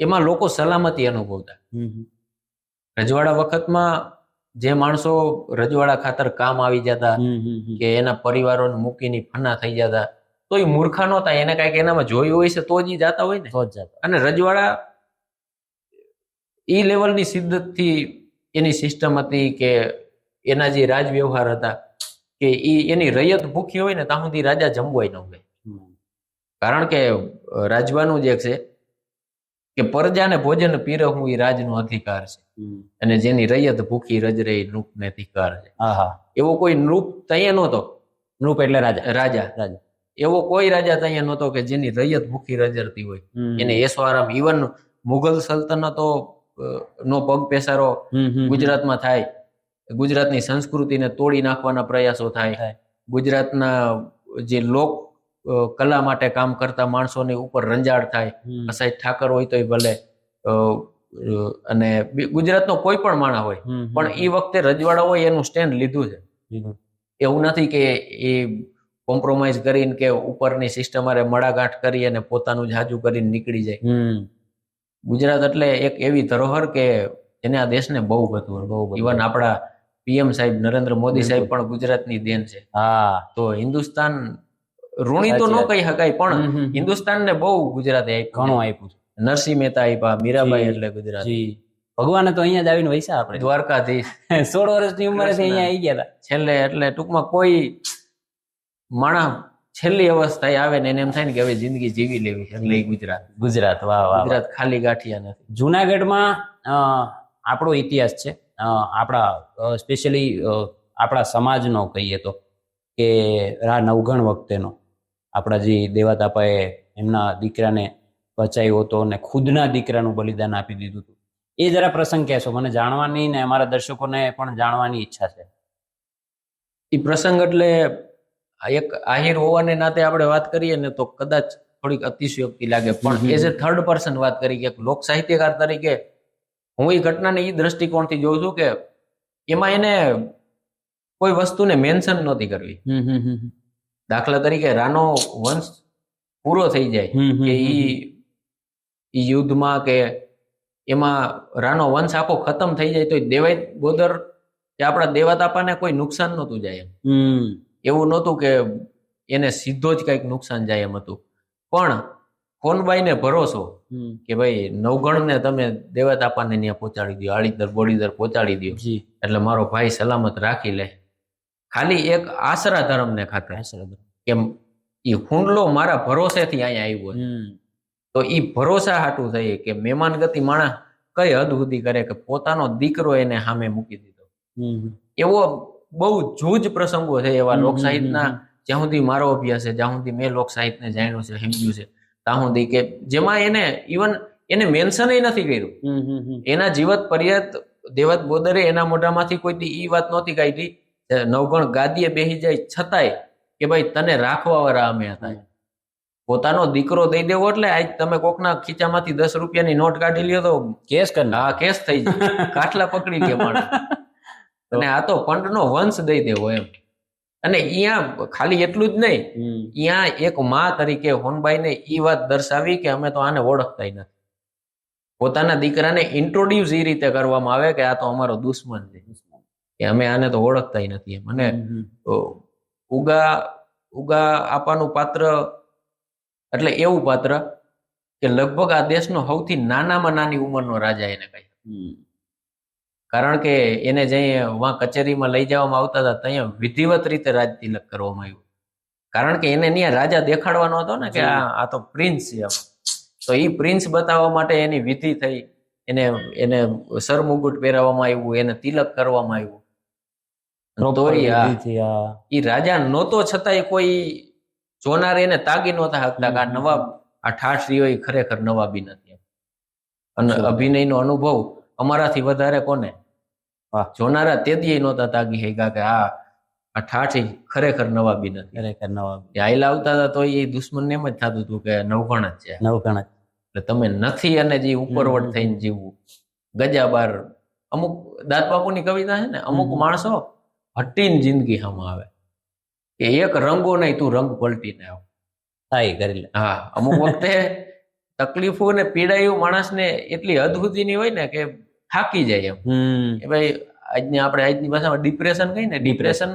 એમાં લોકો સલામતી અનુભવતા. રજવાડા વખતમાં જે માણસો રજવાડા ખાતર કામ આવી જતા કે એના પરિવારોને મૂકીને ફના થઈ જતા તો એ મૂર્ખા નહોતા. એને કઈક એનામાં જોયું હોય છે તો જ જાતા હોય ને. અને રજવાડા ઈ લેવલની શિદ્દતથી એની સિસ્ટમ હતી કે એના જે રાજ વ્યવહાર હતા કે એની રૈયત ભૂખી હોય ને ત્યાં સુધી રાજા જમવાય ન હોય. કારણ કે રાજવાનું જે છે કે પ્રજાને ભોજન પીરસવું એ રાજનો અધિકાર છે અને જેની રૈયત ભૂખી રજરે એ નૃપને અધિકાર છે. એવો કોઈ નૃપ તૈયાર નહોતો. નૃપ એટલે રાજા. એવો કોઈ રાજા તૈયાર નહોતો કે જેની રૈયત ભૂખી રજરતી હોય, એને એસો આરામ. ઇવન મુઘલ સલ્તનતો નો પગ પેસારો ગુજરાતમાં થાય, ગુજરાતની સંસ્કૃતિને તોડી નાખવાના પ્રયાસો થાય, ગુજરાતના જે લોક કલા માટે કામ કરતા માણસોની ઉપર રંજાડ થાય, કસાઈ ઠાકર હોય તોય ભલે, અને ગુજરાતનો કોઈ પણ માણસ હોય, પણ એ વખતે રજવાડાઓએ એનું સ્ટેન્ડ લીધું છે. એવું નથી કે એ કોમ્પ્રોમાઇઝ કરીને કે ઉપરની સિસ્ટમ અરે મડાગાંઠ કરી અને પોતાનું જાજુ કરીને નીકળી જાય. ગુજરાત એટલે એક એવી ધરોહર કે જેને આ દેશને બહુ બધું. ઇવન આપણા પીએમ સાહેબ નરેન્દ્ર મોદી સાહેબ પણ ગુજરાતની દેન છે. તો હિન્દુસ્તાન ઋણી તો ન કહી શકાય, પણ હિન્દુસ્તાનને બહુ ગુજરાતે ઘણું આપ્યું. નરસિંહ મહેતા આપ્યા, મીરાબાઈ એટલે ગુજરાત. ભગવાને તો અહીંયા જ આવીને વૈસા આપણે દ્વારકાધીશ 16 વર્ષની ઉંમરે અહીંયા આવી ગયા હતા છેલ્લે. એટલે ટૂંકમાં કોઈ માણસ છેલ્લી અવસ્થાએ આવે ને એને એમ થાય ને કે હવે જિંદગી જીવી લેવી છે, એટલે ગુજરાત. ગુજરાત ખાલી ગાંઠિયા નથી. જુનાગઢમાં આપણો ઇતિહાસ છે, આપણા સ્પેશિયલી આપણા સમાજનો કહીએ તો કે નવઘણ વખતેનો આપણા જે દેવાતાપાએ એમના દીકરાને બચાવ્યો હતો અને ખુદના દીકરાનું બલિદાન આપી દીધું હતું. એ જરા પ્રસંગ કહેશો? મને જાણવાની ને અમારા દર્શકોને પણ જાણવાની ઈચ્છા છે. એ પ્રસંગ એટલે એક આહિર હોવાને નાતે આપણે વાત કરીએ ને તો કદાચ થોડીક અતિશયોક્તિ લાગે, પણ એઝ એ થર્ડ પર્સન વાત કરી કે લોક સાહિત્યકાર તરીકે હું એ ઘટનાને એ દ્રષ્ટિકોણથી જોઉં છું કે એમાં એને કોઈ વસ્તુને મેન્શન નહોતી કરવી. દાખલા તરીકે રાનો વંશ પૂરો થઈ જાય કે ઈ યુદ્ધમાં કે એમાં રાનો વંશ આખો ખતમ થઈ જાય તો દેવાય ગોદર કે આપણા દેવાતાપાને કોઈ નુકસાન નહોતું જાય. એવું નહોતું કે એને સીધો જ કઈક નુકસાન જાય એમ હતું, પણ ફોનબાઈ ને ભરોસો કે ભાઈ નવગણ ને તમે દેવતાપાને ત્યાં પહોંચાડી દો, આળીદર બોડીદર પહોંચાડી દો, જી એટલે મારો ભાઈ સલામત રાખી લે. ખાલી એક આશરા ધર્મ ને ખાતે કે ઈ હુંડલો મારા ભરોસેથી અહીંયા આવ્યો છે. તો ઈ ભરોસા હાટું થઈ કે મહેમાન ગતિ માણસ કઈ હદ સુધી કરે કે પોતાનો દીકરો એને સામે મૂકી દીધો. એવો બહુ જૂજ પ્રસંગો છે એવા લોકસાહિત્યના, જ્યાં સુધી મારો અભ્યાસ છે, જ્યાં સુધી મેં લોકસાહિત્યને જાણ્યું છે, સમજ્યું છે, ત્યાં સુધી કે જેમાં એને ઇવન એને મેન્શન નથી કર્યું. એના જીવત પર્યત દેવત બોદરે એના મોઢામાંથી કોઈ દી ઈ વાત નહોતી કાઢી નવગણ ગાદીએ બેસી જાય છતાંય કે ભાઈ તને રાખવા વાળા અમે હતા. પોતાનો દીકરો દઈ દેવો એટલે આજ તમે કોકના ખીચામાંથી 10 રૂપિયાની નોટ કાઢી લ્યો તો કેસ કર, હા કેસ થઈ જાય, કાટલા પકડી લે માણસ. અને આ તો પંડનો વંશ દઈ દેવો એમ. અને અહીંયા ખાલી એટલું જ નહીં, અહીંયા એક માં તરીકે હોનબાઈને ઈ વાત દર્શાવી કે અમે તો આને ઓળખતા નથી. પોતાના દીકરાને ઇન્ટ્રોડ્યુસ એ રીતે કરવામાં આવે કે આ તો અમારો દુશ્મન છે, કે અમે આને તો ઓળખતા નથી એમ. અને ઉગા આપવાનું પાત્ર એટલે એવું પાત્ર કે લગભગ આ દેશનો સૌથી નાનામાં નાની ઉંમરનો રાજા એને કહે. કારણ કે એને જઈ વાં કચેરીમાં લઈ જવામાં આવતા હતા ત્યાં વિધિવત રીતે રાજ તિલક કરવામાં આવ્યું. કારણ કે એને ત્યાં રાજા દેખાડવાનો હતો ને કે આ તો પ્રિન્સ છે. તો એ પ્રિન્સ બતાવવા માટે એની વિધિ થઈ, એને સરમુગુટ પહેરાવવામાં આવ્યું, એને તિલક કરવામાં આવ્યું. એ રાજા નહોતો છતાંય કોઈ જોનાર એને તાગી નહોતા શકતા કે આ નવાબ, આ ઠાઠરીઓ એ ખરેખર નવાબી નથી. અને અભિનયનો અનુભવ અમારાથી વધારે કોને જોનારા તેદી નહોતા તાગી શક્યા કે આ ઠાઠી ખરેખર નવાબી નથી. ખરેખર નવાબી હાઈલા આવતા હતા તો એ દુશ્મન એમ જ થતું હતું કે નવગણ જ છે, નવગણ જ. એટલે તમે નથી અને જે ઉપરવટ થઈને જીવવું. ગજાબાર અમુક દાદ બાપુની કવિતા છે ને, અમુક માણસો હટીને જિંદગી હમાં આવે કે એક રંગો નહીં તું રંગ પલટીને આવ. થાય કરી લે. હા, અમુક વખતે તકલીફો ને પીડાયું માણસને એટલી હદ સુધીની હોય ને કે થાકી જાય એમ. કે ભાઈ આજની ભાષામાં ડિપ્રેશન કહીને, ડિપ્રેશન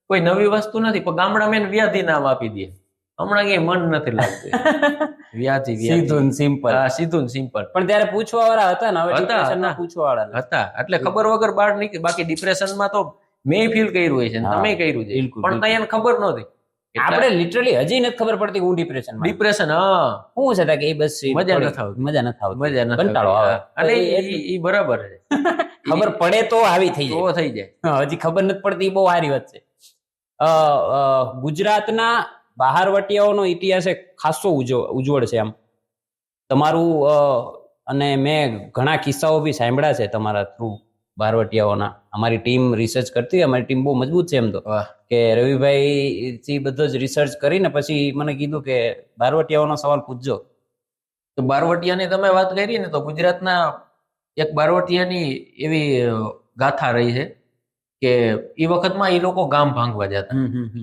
કોઈ નવી વસ્તુ નથી, પણ ગામડામાં એને વ્યાધિ નામ આપી દે. હમણાં કઈ મન નથી લાગતું. વ્યાધિ સીધું સિમ્પલ. હા, સીધું સિમ્પલ. પણ ત્યારે પૂછવા વાળા હતા ને, હવે ડિપ્રેશનમાં પૂછવા વાળા હતા એટલે ખબર વગર બહાર નીકળી. બાકી ડિપ્રેશનમાં તો મેં ફીલ કર્યું હોય છે, તમે કર્યું છે, પણ ત્યાં એને ખબર નહોતી. આપણે લિટરલી હજી નથી ખબર પડતી હું ડિપ્રેશન. ડિપ્રેશન હા શું છે કે એ બસ મજા નથી આવતી, મજા નથી, કંટાળો આવે. અને એ બરાબર છે. ખબર પડે તો આવી થઈ જાય, તો થઈ જાય. હજી ખબર નથી પડતી, બહુ સારી વાત છે. ગુજરાતના બહારવટીયાઓનો ઇતિહાસ ખાસો ઉજ્જવળ છે. આમ તમારું અને મેં ઘણા કિસ્સાઓ બી સાંભળ્યા છે તમારા થ્રુ બહારવટીયાઓના. અમારી ટીમ રિસર્ચ કરતી હોય, અમારી ટીમ બહુ મજબૂત છે એમ તો, કે રવિભાઈ થી બધો જ રિસર્ચ કરીને પછી મને કીધું કે બહારવટીયાઓનો સવાલ પૂછજો. તો બહારવટીયાની તમે વાત કરી ને, તો ગુજરાતના એક બહારવટીયાની એવી ગાથા રહી છે કે એ વખતમાં એ લોકો ગામ ભાંગવા જતા.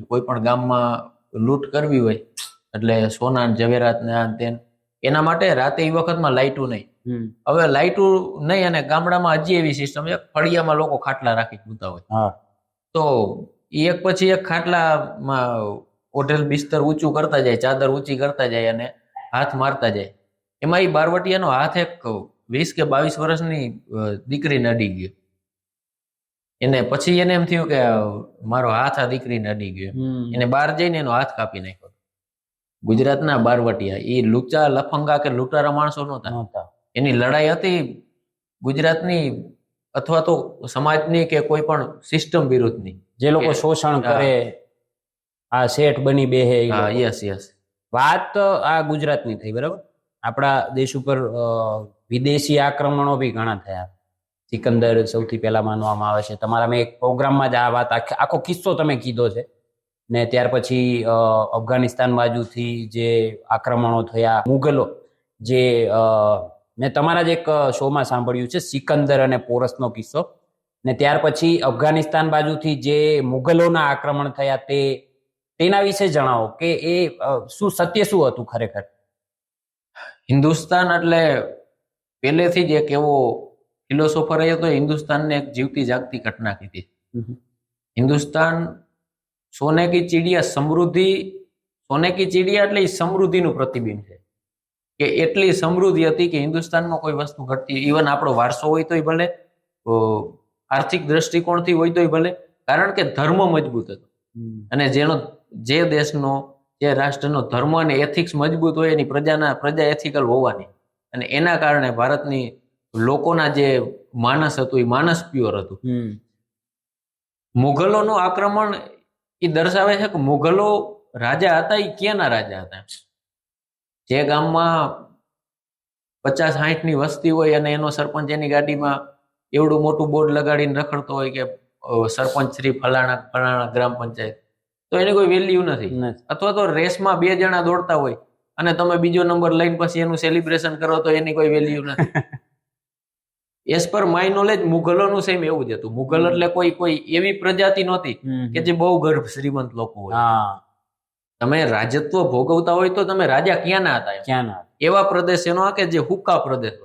કોઈ પણ ગામમાં લૂંટ કરવી હોય એટલે સોના ઝવેરાત ને આ તેન, એના માટે રાતે એ વખતમાં લાઇટું નહીં. હવે લાઇટું નહીં અને ગામડામાં હજી એવી સિસ્ટમ છે, ફળિયામાં લોકો ખાટલા રાખી સૂતા હોય. તો એક પછી એક ખાટલામાં ઓઢેલ બિસ્તર ઊંચું કરતા જાય, ચાદર ઊંચી કરતા જાય અને હાથ મારતા જાય. એમાં એ બારવટીયાનો હાથ એક 20 કે 22 વર્ષની દીકરીને અડી ગયો. એને પછી એને એમ થયું કે મારો હાથ આ દીકરીને અડી ગયો. એને બહાર જઈને એનો હાથ કાપી નાખ્યો. ગુજરાતના બારવટીયા એ લુચ્ચા લફંગા કે લૂંટારા માણસો નહોતા. એની લડાઈ હતી ગુજરાતની અથવા તો સમાજની કે કોઈ પણ સિસ્ટમ વિરુદ્ધની, જે લોકો શોષણ કરે, આ શેઠ બની બેહે. Yes yes. વાત આ ગુજરાતની થઈ, બરાબર. આપણા દેશ ઉપર વિદેશી આક્રમણો બી ઘણા થયા. સિકંદર સૌથી પહેલા માનવામાં આવે છે. તમારા મેં એક પ્રોગ્રામમાં જ આ વાત આખો કિસ્સો તમે કીધો છે. ને ત્યાર પછી અફઘાનિસ્તાન બાજુથી જે આક્રમણો થયા, મુગલો, જે મેં તમારા જ એક શોમાં સાંભળ્યું છે, સિકંદર અને પોરસનો કિસ્સો. ને ત્યાર પછી અફઘાનિસ્તાન બાજુથી જે મુગલોના આક્રમણ થયા તેના વિશે જણાવો કે એ શું સત્ય શું હતું ખરેખર. હિન્દુસ્તાન એટલે પહેલેથી જ એક એવો ફિલોસોફર હતો, હિન્દુસ્તાનને એક જીવતી જાગતી ઘટના કીધી. હિન્દુસ્તાન સોને કી ચીડિયા, સમૃદ્ધિ. સોને કી ચીડિયા એટલે એ સમૃદ્ધિનું પ્રતિબિંબ છે. કે એટલી સમૃદ્ધિ હતી કે હિન્દુસ્તાનમાં કોઈ વસ્તુ ઘટતી, ઇવન આપણો વારસો હોય તોય ભલે, આર્થિક દ્રષ્ટિકોણથી હોય તોય ભલે, કારણ કે ધર્મ મજબૂત હતો. અને જે દેશનો, જે રાષ્ટ્રનો ધર્મ અને એથિક્સ મજબૂત હોય એની પ્રજા એથિકલ હોવાની, અને એના કારણે ભારતની લોકોના જે માનસ હતું એ માનસ પ્યોર હતું. મુઘલોનું આક્રમણ એ દર્શાવે છે કે મુઘલો રાજા હતા એ ક્યાંના રાજા હતા. જે ગામમાં 50-60 ની વસ્તી હોય અને એનો સરપંચ એની ગાડીમાં એવડું મોટું બોર્ડ લગાડીને રખડતો હોય કે સરપંચ શ્રી ફલાણા ગ્રામ પંચાયત, તો એની કોઈ વેલ્યુ નથી. અથવા તો રેસમાં 2 જણા દોડતા હોય અને તમે બીજો નંબર લઈને પછી એનું સેલિબ્રેશન કરો તો એની કોઈ વેલ્યુ નથી. As per my knowledge મુઘલોનું same એવું જ હતું. મુઘલ એટલે કોઈ એવી પ્રજાતિ નહોતી કે જે બહુ ગર્ભ શ્રીમંત લોકો હોય. તમે રાજત્વ ભોગવતા હોય તો તમે રાજા ક્યાંના હતા? એવા પ્રદેશનો કે જે હુક્કા પ્રદેશ,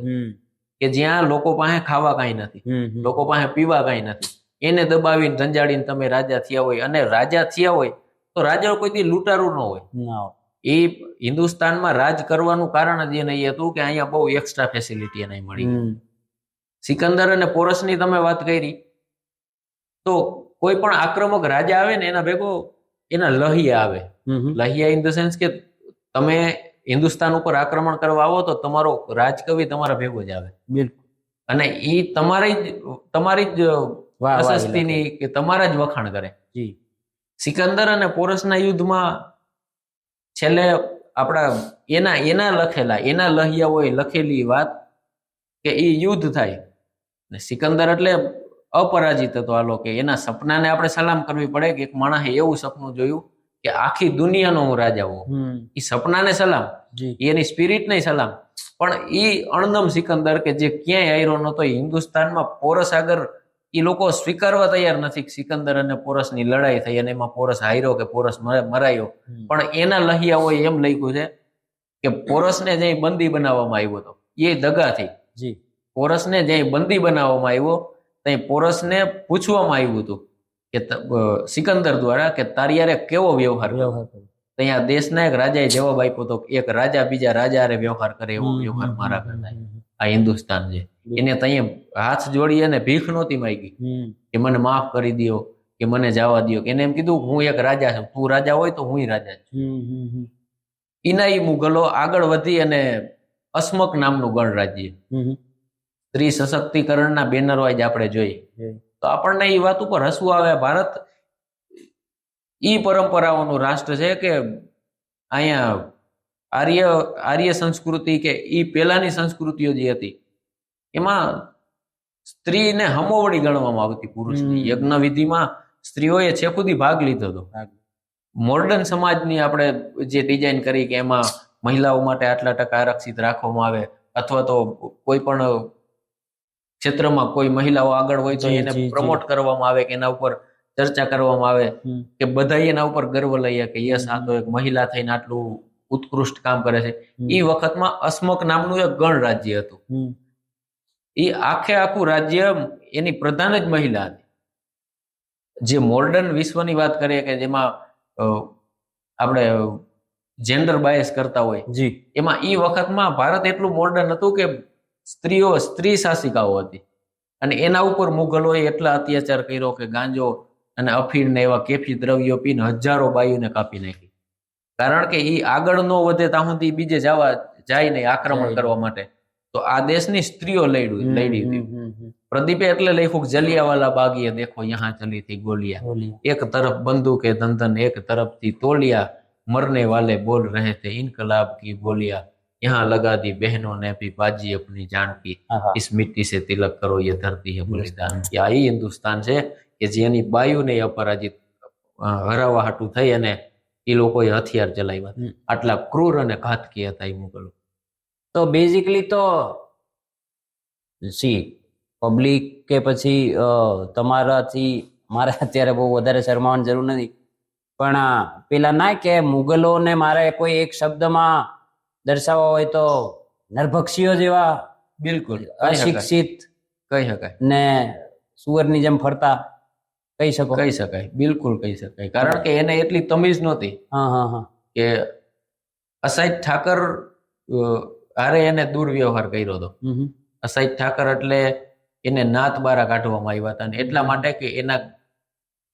કે જ્યાં લોકો પાસે ખાવા કાંઈ નથી, લોકો પાસે પીવા કાંઈ નથી, એને દબાવીને જંજાડીને તમે રાજા થયા હોય. અને રાજા થયા હોય તો રાજા કોઈથી લૂંટારું ન હોય. એ હિન્દુસ્તાનમાં રાજ કરવાનું કારણ જ એને એ હતું કે અહીંયા બહુ એક્સ્ટ્રા ફેસિલિટી એને મળી. સિકંદર અને પોરસની તમે વાત કરી, તો કોઈ પણ આક્રમક રાજા આવે ને એના ભેગો એના લહિયા આવે. લહિયા ઇન ધ સેન્સ કે તમે હિન્દુસ્તાન ઉપર આક્રમણ કરવા આવો તો તમારો રાજકવિ તમારા ભેગો જ આવે. બિલકુલ. અને એ તમારી જ પ્રશસ્તિની કે તમારા જ વખાણ કરે. સિકંદર અને પોરસના યુદ્ધમાં છેલ્લે આપણા એના લખેલા, એના લહિયાઓએ લખેલી વાત કે એ યુદ્ધ થાય ને સિકંદર એટલે અપરાજિત હતો. હાલો કે એના સપનાને આપણે સલામ કરવી પડે કે એક માણસે એવું સપનું જોયું કે આખી દુનિયાનો હું રાજા હોઉં. એ સપનાને સલામ, એની સ્પિરિટ નહીં સલામ. પણ એ અણનમ સિકંદર કે જે ક્યાંય આયરો નતો, હિન્દુસ્તાનમાં પોરસ આગળ એ લોકો સ્વીકારવા તૈયાર નથી. સિકંદર અને પોરસની લડાઈ થઈ અને એમાં પોરસ હાર્યો કે પોરસ મરાયો. પણ એના લહિયાઓએ એમ લખ્યું છે કે પોરસને જે બંદી બનાવવામાં આવ્યો હતો એ દગાથી. પોરસને જે બંદી બનાવવામાં આવ્યો ત્યાં પોરસને પૂછવામાં આવ્યું હતું કે સિકંદર દ્વારા કે તારી યારે કેવો વ્યવહાર કર્યો. ત્યાં દેશના એક રાજાએ જવાબ આપ્યો હતો, એક રાજા બીજા રાજા હારે વ્યવહાર કરે એવો વ્યવહાર મારા કરતા. આ હિન્દુસ્તાન છે એને ત્યાં હાથ જોડી અને ભીખ નહોતી માંગી કે મને માફ કરી દો કે મને જવા દો. એને એમ કીધું હું એક રાજા છું, તું રાજા હોય તો હું રાજા છું. એના એ મુઘલો આગળ વધી અને અસ્મક નામનું ગણરાજ્ય, સ્ત્રી સશક્તિકરણના બેનરો જ આપણે જોઈએ તો આપણને એ વાત ઉપર હસવું આવે. ભારત ઈ પરંપરાઓનું રાષ્ટ્ર છે કે અહીંયા આર્ય સંસ્કૃતિ કે ઈ પેલાની સંસ્કૃતિઓ જે હતી એમાં સ્ત્રીને હમોવડી ગણવામાં આવતી પુરુષની. યજ્ઞ વિધિમાં સ્ત્રીઓએ છેખુદી ભાગ લીધો હતો. મોડર્ન સમાજની આપણે જે ડિઝાઇન કરી કે એમાં મહિલાઓ માટે આટલા ટકા આરક્ષિત રાખવામાં આવે, અથવા તો કોઈ પણ ક્ષેત્રમાં કોઈ મહિલાઓ આગળ હોય તો એને પ્રમોટ કરવામાં આવે કે એના ઉપર ચર્ચા કરવામાં આવે કે બધા એના ઉપર ગર્વ લઈએ કે યસ આ તો એક મહિલા થઈને આટલું ઉત્કૃષ્ટ કામ કરે છે. એ વખતમાં અસ્મક નામનું એક ગણરાજ્ય હતું. એ આખું રાજ્ય એની પ્રધાન જ મહિલા હતી. જે મોડર્ન વિશ્વની વાત કરીએ કે જેમાં આપણે જેન્ડર બાયસ કરતા હોય એમાં એ વખતમાં ભારત એટલું મોડર્ન હતું કે સ્ત્રી શાસિકાઓ હતી. અને એના ઉપર મુઘલોએ એટલા અત્યાચાર કર્યો કે ગાંજો અને અફીણ ને એવા કેફી દ્રવ્યો પીને હજારો બાયુને કાપી નાખી. કારણ કે એ આગળ ન વધે ત્યાં સુધી બીજે જાય નહીં આક્રમણ કરવા માટે. તો આ દેશની સ્ત્રીઓ લડી હતી. પ્રદીપે એટલે લખ્યું જલિયાવાલા બાગ ये देखो यहाँ चली थी गोलियां, एक तरफ बंदूक धंधन एक तरफ थी तोलिया, मरने वाले बोल रहे थे इनकलाब की बोलियां, यहाँ लगा दी बहनों ने भी बाजी अपनी जान की, इस मिट्टी से तिलक करो ये धरती है बलिदान. આ હિન્દુસ્તાન છે કે જેની બાયુને અપરાજિત હરાવા હાટું થઈ અને એ લોકોએ હથિયાર ચલાવ્યા. આટલા ક્રૂર અને ઘાતકી હતા એ મુગલો. તો બેઝિકલી તો પબ્લિક કે પછી તમારાથી મારે અત્યારે બહુ વધારે શરમાવાની જરૂર નથી, પણ પેલા ના કે મુગલોને મારે કોઈ એક શબ્દમાં દર્શાવવા હોય તો નરભક્ષીઓ જેવા, બિલકુલ અશિક્ષિત કહી શકાય ને સુવરની જેમ ફરતા કહી શકાય. બિલકુલ કહી શકાય. કારણ કે એને એટલી તમીજ નહોતી કે અસાઈદ ઠાકર હારે એને દુર્વ્યવહાર કર્યો હતો. અસહિત ઠાકર એટલે એને નાત બારા કાઢવામાં આવ્યા હતા, અને એટલા માટે કે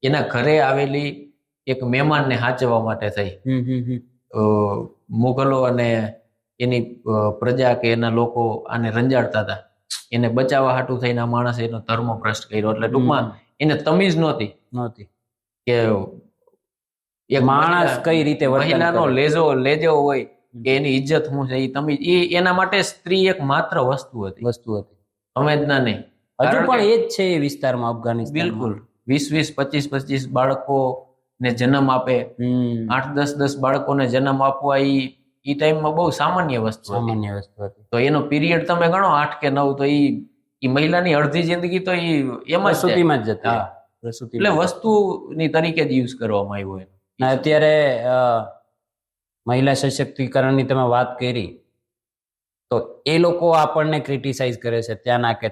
એના ઘરે આવેલી એક મહેમાનને સાચવવા માટે થઈ મુઘલો અને એની પ્રજા કે એના લોકો આને રંજાડતા હતા, એને બચાવવા હાટું થઈને આ માણસે એનો ધર્મ ભ્રષ્ટ કર્યો. એટલે ટૂંકમાં એને તમીજ નહોતી કે એક માણસ કઈ રીતે મહિલાનો લેજો હોય કે એની ઇજ્જત શું છે, એ તમીજ એના માટે સ્ત્રી એક માત્ર વસ્તુ હતી, સંવેદના નહીં. હજુ પણ એ જ છે એ વિસ્તારમાં, અફઘાનિસ્તાન. બિલકુલ 20-20, 25-25 બાળકોને જન્મ આપે, 8-10 બાળકોને જન્મ આપવા એ ટાઈમમાં બહુ સામાન્ય વસ્તુ હતી. તો એનો પીરિયડ તમે ગણો 8 કે 9, તો એ મહિલાની અડધી જિંદગી તો એમાં પ્રસૂતિમાં જ જતી. એટલે વસ્તુની તરીકે જ યુઝ કરવામાં આવ્યો. અત્યારે મહિલા સશક્તિકરણની તમે વાત કરી, તો એ લોકો આપણને ક્રિટિસાઇઝ કરે છે ત્યાંના કે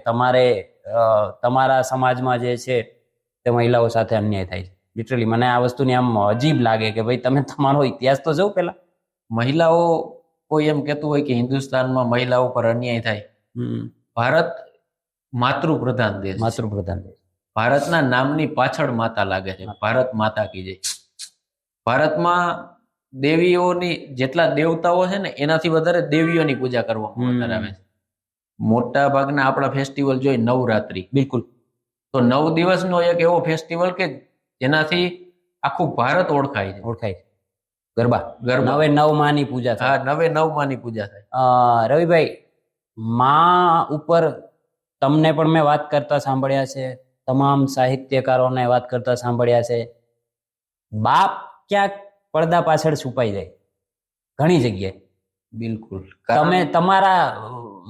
તમારા સમાજમાં જે છે તે મહિલાઓ સાથે અન્યાય થાય છે. લિટરલી મને આ વસ્તુની આમ અજીબ લાગે કે ભાઈ તમે તમારો ઇતિહાસ તો જોવો પેલા. મહિલાઓ, કોઈ એમ કહેતું હોય કે હિન્દુસ્તાનમાં મહિલાઓ પર અન્યાય થાય. ભારત માતૃપ્રધાન દેશ, ભારતના નામની પાછળ માતા લાગે છે, ભારત માતા કી જય. ભારતમાં દેવીઓની જેટલા દેવતાઓ છે ને એનાથી વધારે દેવીઓની પૂજા કરવામાં આવે છે. મોટા ભાગના આપણા ફેસ્ટિવલ જોઈ નવરાત્રી, બિલકુલ, તો 9 દિવસનો એક એવો ફેસ્ટિવલ કે જેનાથી આખું ભારત ઓળખાય છે. ગરબા 9 માની પૂજા થાય. 9 માની પૂજા થાય. રવિભાઈ, માં ઉપર તમને પણ મેં વાત કરતા સાંભળ્યા છે, તમામ સાહિત્યકારોને વાત કરતા સાંભળ્યા છે. બાપ ક્યાંક પડદા પાછળ છુપાઈ જાય ઘણી જગ્યાએ. બિલકુલ, તમે તમારા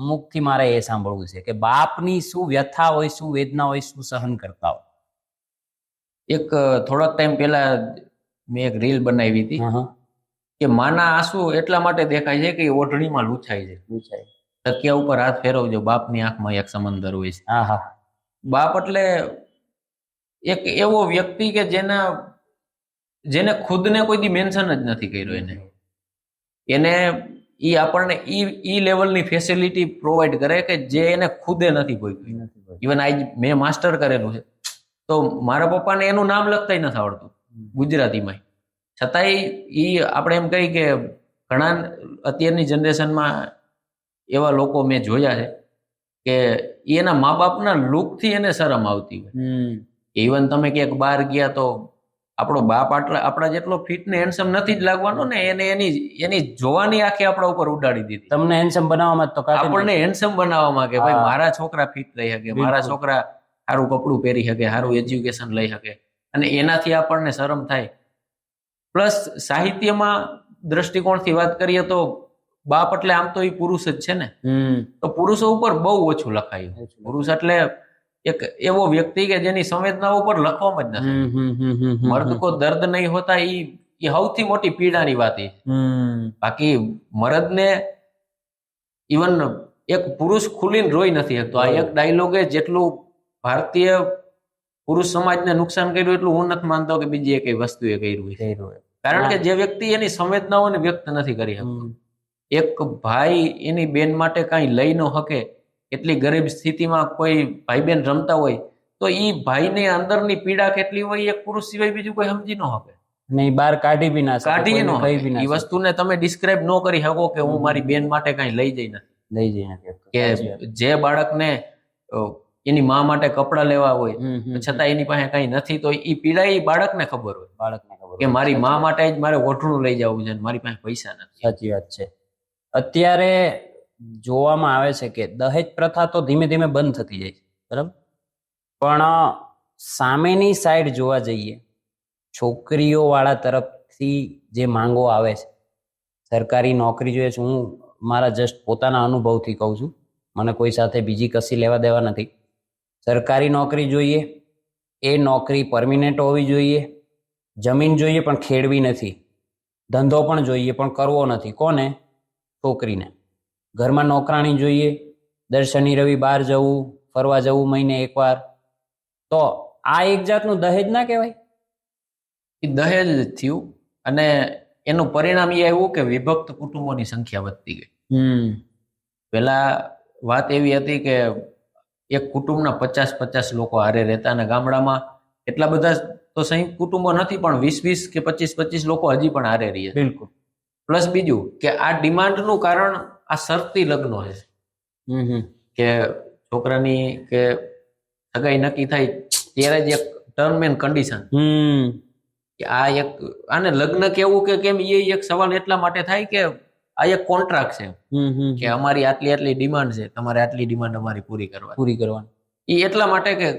મુખથી મારે એ સાંભળવું છે કે બાપની શું વ્યથા હોય, શું વેદના હોય, શું સહન કરતા હોય. એક થોડાક ટાઈમ પહેલા મેં એક રીલ બનાવી હતી કે માના આંસુ એટલા માટે દેખાય છે કે ઓઢણીમાં લૂછાય છે. તકિયા ઉપર હાથ ફેરવજો, બાપની આંખમાં એક સમંદર હોય છે. બાપ એટલે એક એવો વ્યક્તિ કે જેને ખુદને કોઈ દી મેન્શન જ નથી કર્યો. એને આપણને ઈ લેવલની ફેસિલિટી પ્રોવાઈડ કરે કે જે એને ખુદે નથી કોઈ. ઇવન આજ મેં માસ્ટર કરેલું છે, તો મારા પપ્પાને એનું નામ લખતા નથી આવડતું ગુજરાતીમાં, છતાંય આપણે એમ કહી કે ઘણા અત્યારની જનરેશનમાં એવા લોકો મેં જોયા છે કે એના મા બાપના લુકથી એને શરમ આવતી હોય. ઇવન તમે ક્યાંક બહાર ગયા તો આપણો બાપ આપણા જેટલો ફિટ ને હેન્ડસમ નથી જ લાગવાનો ને, એને એની જોવાની આંખે આપણા ઉપર ઉડાડી દીધી. તમને હેન્ડસમ બનાવવામાં તો આપણને હેન્ડસમ બનાવવામાં કે ભાઈ મારા છોકરા ફિટ રહી શકે, મારા છોકરા સારું કપડું પહેરી શકે, સારું એજ્યુકેશન લઈ શકે, અને એનાથી આપણને શરમ થાય. પ્લસ સાહિત્યમાં દ્રષ્ટિકોણથી વાત કરીએ તો બાપ એટલે આમ તો એ પુરુષ જ છે ને, તો પુરુષો ઉપર બહુ ઓછું લખાયું. પુરુષ એટલે એક એવો વ્યક્તિ કે જેની સંવેદનાઓ ઉપર લખવામાં જ નથી. મર્દ કો દર્દ નહીં હોતા, એ સૌથી મોટી પીડાની વાત છે. બાકી મર્દને ઇવન એક પુરુષ ખુલીને રોઈ નથી શકતો. આ એક ડાયલોગે જેટલું ભારતીય પુરુષ સમાજને નુકસાન કર્યું એટલું હું નથી માનતો કે બીજી એક વસ્તુએ કર્યું છે. કારણ કે જે વ્યક્તિ એની સંવેદનાઓને વ્યક્ત નથી કરી શકતો, એક ભાઈ એની બેન માટે કઈ લઈ ન શકે એટલી ગરીબ સ્થિતિમાં કોઈ ભાઈ બેન રમતા હોય તો એ ભાઈને અંદરની પીડા કેટલી હોય એક પુરુષ સિવાય બીજું કોઈ સમજી ન શકે. નહીં, બહાર કાઢી બી ના કાઢી ન શકે. એ વસ્તુને તમે ડિસ્ક્રાઇબ ન કરી શકો કે હું મારી બેન માટે કઈ લઈ જઈ નથી. કે જે બાળકને એની મા માટે કપડા લેવા હોય છતાં એની પાસે કઈ નથી, તો એ પીડા એ બાળકને ખબર હોય કે મારી મા માટે જ મારે ઓઢણું લઈ જવું છે, મારી પાસે પૈસા નથી. સાચી વાત છે. અત્યારે જોવામાં આવે છે કે દહેજ પ્રથા તો ધીમે ધીમે બંધ થતી જાય છે, બરાબર, પણ સામેની સાઈડ જોવા જઈએ, છોકરીઓ વાળા તરફથી જે માંગો આવે છે, સરકારી નોકરી જોઈએ છે. હું મારા જસ્ટ પોતાના અનુભવથી કહું છું, મને કોઈ સાથે બીજી કશી લેવા દેવા નથી. સરકારી નોકરી જોઈએ, એ નોકરી પરમિનન્ટ હોવી જોઈએ, જમીન જોઈએ પણ ખેડવી નથી, ધંધો પણ જોઈએ પણ કરવો નથી. કોને? છોકરીને. ઘરમાં નોકરાણી જોઈએ, દર શનિ રવિ બહાર જવું, ફરવા જવું મહિને એકવાર. તો આ એક જાતનું દહેજ ના કહેવાય? એ દહેજ થયું, અને એનું પરિણામ એ આવ્યું કે વિભક્ત કુટુંબોની સંખ્યા વધતી ગઈ. પેલા વાત એવી હતી કે એક કુટુંબના 50 લોકો હારે રહેતા, અને ગામડામાં એટલા બધા તો સંયુક્ત કુટુંબો નથી, પણ 20 કે 25 લોકો હજી પણ હારે રહે છે. બિલકુલ. પ્લસ બીજું કે આ ડિમાન્ડનું કારણ આ શરતી લગ્નો છે, કે છોકરાની કે સગાઈ નક્કી થાય ત્યારે જ એક ટર્મ એન્ડ કન્ડિશન કે આ એક આને લગ્ન કેવું કે કેમ એ એક સવાલ એટલા માટે થાય કે આ એક કોન્ટ્રાક્ટ છે કે અમારી આટલી ડિમાન્ડ છે, તમારે આટલી ડિમાન્ડ અમારી પૂરી કરવાની. એ એટલા માટે કે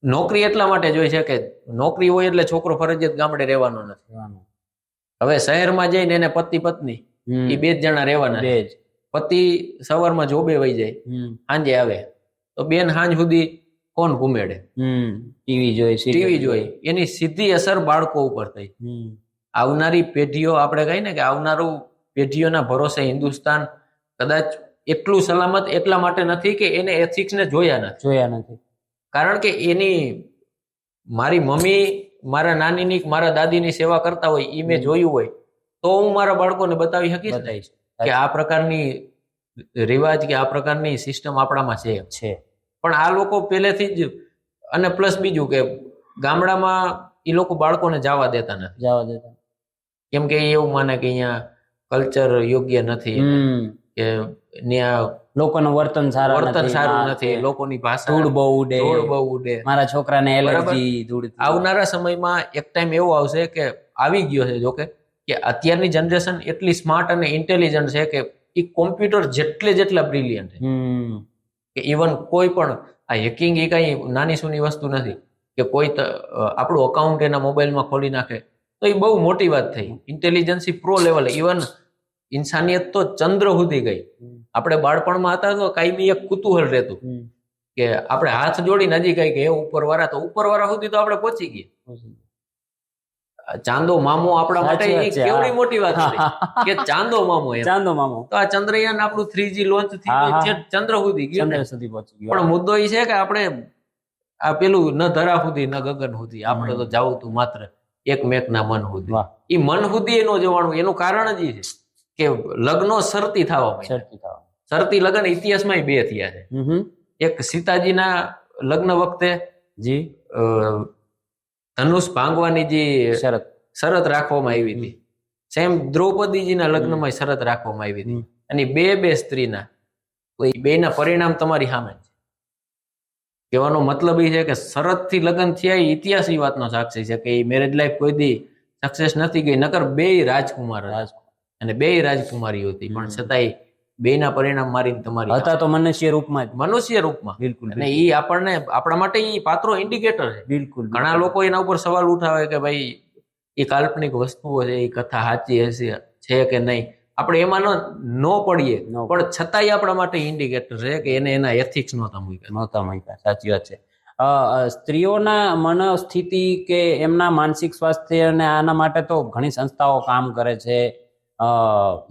નોકરી એટલા માટે જોઈ છે કે નોકરી હોય એટલે છોકરો ફરજિયાત ગામડે રહેવાનો નથી. હવે શહેરમાં જઈને એને પતિ પત્ની એ 2 જ જણા રહેવાના છે. પતિ સવારમાં જોબે વહી જાય, સાંજે આવે તો બેન સાંજ સુધી કોણ ઘુમેડે? ટીવી જોઈ. એની સીધી અસર બાળકો ઉપર થઈ. આવનારી પેઢીઓ, આપણે કહીએ ને કે આવનારું પેઢીઓના ભરોસે હિન્દુસ્તાન કદાચ એટલું સલામત એટલા માટે નથી કે એને એથિક્સને જોયા નથી. કારણ કે એની મારી મમ્મી મારા નાનીની મારા દાદીની સેવા કરતા હોય એ મેં જોયું હોય તો હું મારા બાળકોને બતાવી શકીશ કે આ પ્રકારની રિવાજ કે આ પ્રકારની સિસ્ટમ આપણામાં છે. પણ આ લોકો પહેલેથી જ, અને પ્લસ બીજું કે ગામડામાં એ લોકો બાળકોને જવા દેતા નથી. કેમ કે એવું માને કે અહીંયા કલ્ચર યોગ્ય નથી, કે ત્યાં લોકોનું વર્તન સારું નથી, લોકોની ભાષા ધૂળ બહુ ઉડે, મારા છોકરાને એલર્જી. આવનારા સમયમાં એક ટાઈમ એવો આવશે કે આવી ગયો છે જોકે, કે અત્યારની જનરેશન એટલી સ્માર્ટ અને ઇન્ટેલિજન્ટ છે કે એ કોમ્પ્યુટર જેટલા બ્રિલિયન્ટ છે કે ઇવન કોઈ પણ આ હેકિંગ એ કઈ નાની સૂની વસ્તુ નથી કે કોઈ આપણું અકાઉન્ટ એના મોબાઈલમાં ખોલી નાખે તો એ બહુ મોટી વાત થઈ. ઇન્ટેલિજન્સી પ્રો લેવલે. ઇવન ઇન્સાનિયત તો ચંદ્ર સુધી ગઈ. આપણે બાળપણમાં હતા તો કાયમી એક કુતૂહલ રહેતું કે આપણે હાથ જોડીને હજી કઈ કે ઉપરવાળા સુધી તો આપણે પહોંચી ગયા. ચાંદો મામો આપણા માટે કેવડી મોટી વાત કે ચાંદો મામો તો આ ચંદ્રયાન આપણું 3G લોન્ચ થી ચંદ્ર સુધી ગયું, પણ મુદ્દો એ છે કે આપણે આ પેલું ન ધરા સુધી ન ગગન સુધી, આપણે તો જાવું તું માત્ર એક મેકના મન સુધી. એ મન સુધી એનો જવાનું એનું કારણ જ એ છે કે લગ્નો શરતી થવા. શરતી લગ્ન ઇતિહાસમાં 2 થયા છે. એક સીતાજીના લગ્ન વખતે ધનુષ ભાંગવાની જે શરત રાખવામાં આવી હતી, સેમ દ્રૌપદીજીના લગ્નમાં શરત રાખવામાં આવી હતી. અને બે સ્ત્રીના બેના પરિણામ તમારી સામે છે. કહેવાનો મતલબ એ છે કે શરતથી લગ્ન થયા એ ઇતિહાસ એ વાતનો સાક્ષી છે કે એ મેરેજ લાઈફ કોઈ દી સક્સેસ નથી ગઈ. નકર 2 રાજકુમાર અને 2 રાજકુમારી હતી, પણ છતાંય બેના પરિણામ મારી તમારી હતા તો મનુષ્ય રૂપમાં. બિલકુલ. અને એ આપણને આપણા માટે એ પાત્રો ઇન્ડિકેટર છે. બિલકુલ. ઘણા લોકો એના ઉપર સવાલ ઉઠાવે કે ભાઈ એ કાલ્પનિક વસ્તુઓ છે, એ કથા સાચી હશે છે કે નહીં. આપણે એમાં ન પડીએ, પણ છતાંય આપણા માટે ઇન્ડિકેટર છે કે એને એના એથિક્સ નહોતા મૂક્યા. સાચી વાત છે. સ્ત્રીઓના મનસ્થિતિ કે એમના માનસિક સ્વાસ્થ્ય અને આના માટે તો ઘણી સંસ્થાઓ કામ કરે છે.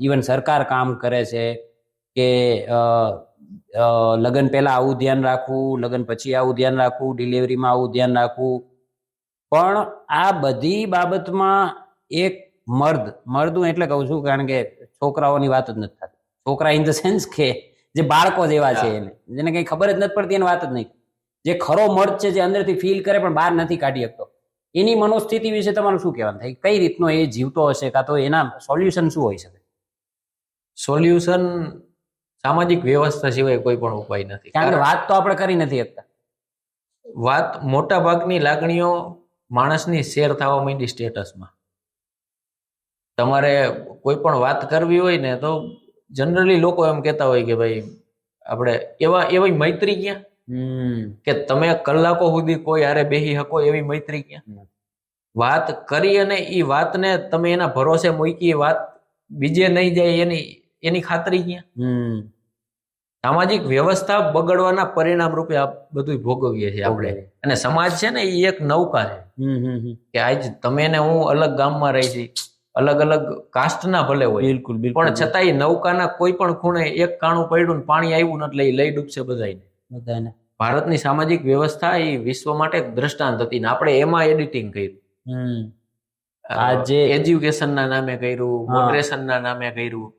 ઇવન સરકાર કામ કરે છે કે લગ્ન પહેલા આવું ધ્યાન રાખવું, લગ્ન પછી આવું ધ્યાન રાખવું, ડિલિવરીમાં આવું ધ્યાન રાખવું. પણ આ બધી બાબતમાં એક મર્દ એટલે કહું છું, કારણ કે છોકરાઓની વાત જ નથી થતી. છોકરા ઇન ધ સેન્સ કે જે બાળકો જેવા છે, એને જેને કઈ ખબર જ નથી પડતી, એની વાત જ નહીં. જે ખરો મર્દ છે, જે અંદરથી ફીલ કરે પણ બહાર નથી કાઢી શકતો, એની મનોસ્થિતિ વિશે તમારું શું કહેવાનું થાય? કઈ રીતનો એ જીવતો હશે, કાં તો એના સોલ્યુશન શું હોઈ શકે? સોલ્યુશન સામાજિક વ્યવસ્થા સિવાય કોઈ પણ ઉપાય નથી. કારણ કે વાત તો આપણે કરી નથી શકતા. વાત મોટા ભાગની લાગણીઓ માણસની શેર થવા માંડી સ્ટેટસમાં. તમારે કોઈ પણ વાત કરવી હોય ને તો જનરલી લોકો એમ કહેતા હોય કે ભાઈ આપણે એવી મૈત્રી ક્યાં કે તમે કલાકો સુધી કોઈ હારે બેસી શકો, એવી મૈત્રી ક્યાં? વાત કરી અને એ વાતને તમે એના ભરોસે મૂકી, વાત બીજે નહીં જાય એની ખાતરી ક્યાં? સામાજિક વ્યવસ્થા બગડવાના પરિણામ રૂપે આ બધું ભોગવીએ છીએ આપણે. અને સમાજ છે ને એ એક નૌકા છે કે આજ તમે ને હું અલગ ગામમાં રહી છીએ, અલગ અલગ કાસ્ટના ભલે હોય, બિલકુલ, પણ છતાંય નૌકાના કોઈ પણ ખૂણે એક કાણું પડ્યું ને પાણી આવ્યું એટલે એ લઈ ડૂબશે બધાને. ભારતની સામાજિક વ્યવસ્થા એ વિશ્વ માટે એક દ્રષ્ટાંત હતી ને આપણે એમાં એડિટિંગ કર્યું. આજે એજ્યુકેશનના નામે કર્યું, મોડરેશનના નામે કર્યું,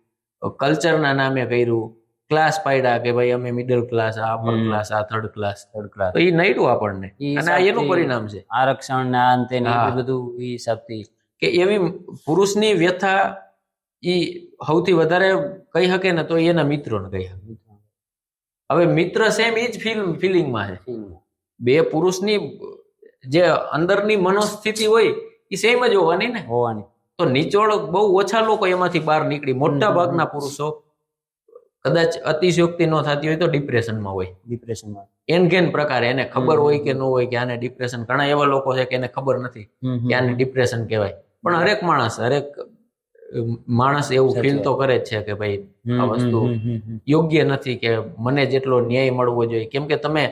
કલ્ચરના નામે કર્યું, ક્લાસ પાડ્યા કે ભાઈ અમે મિડલ ક્લાસ, આ અપર હમ. ક્લાસ, આ થર્ડ ક્લાસ, થર્ડ ક્લાસ તો એ નડ્યું આપણને અને આ એનું પરિણામ છે આરક્ષણ ને આ અંતે ને હા. એ બધું એ હિસાબથી કે એવી પુરુષની વ્યથા ઈ સૌથી વધારે કહી શકે ને તો એના મિત્રોને કહી શકે. હવે મિત્ર સેમ ઈ જ ફિલિંગમાં છે. બે પુરુષની જે અંદરની મનોસ્થિતિ હોય એ સેમ જ હોવાની ને. હોવાની. તો નિચોડ બહુ ઓછા લોકો એમાંથી બહાર નીકળી. મોટા ભાગના પુરુષો કદાચ અતિશયોક્તિ ન થતી હોય તો ડિપ્રેશનમાં હોય. ડિપ્રેશનમાં એનગેન પ્રકારે એને ખબર હોય કે ન હોય કે આને ડિપ્રેશન. ઘણા એવા લોકો છે કે એને ખબર નથી કે આને ડિપ્રેશન કહેવાય, પણ હરેક માણસ એવું ફીલ તો કરે જ છે કે ભાઈ આ વસ્તુ યોગ્ય નથી, કે મને જેટલો ન્યાય મળવો જોઈએ. કેમ કે તમે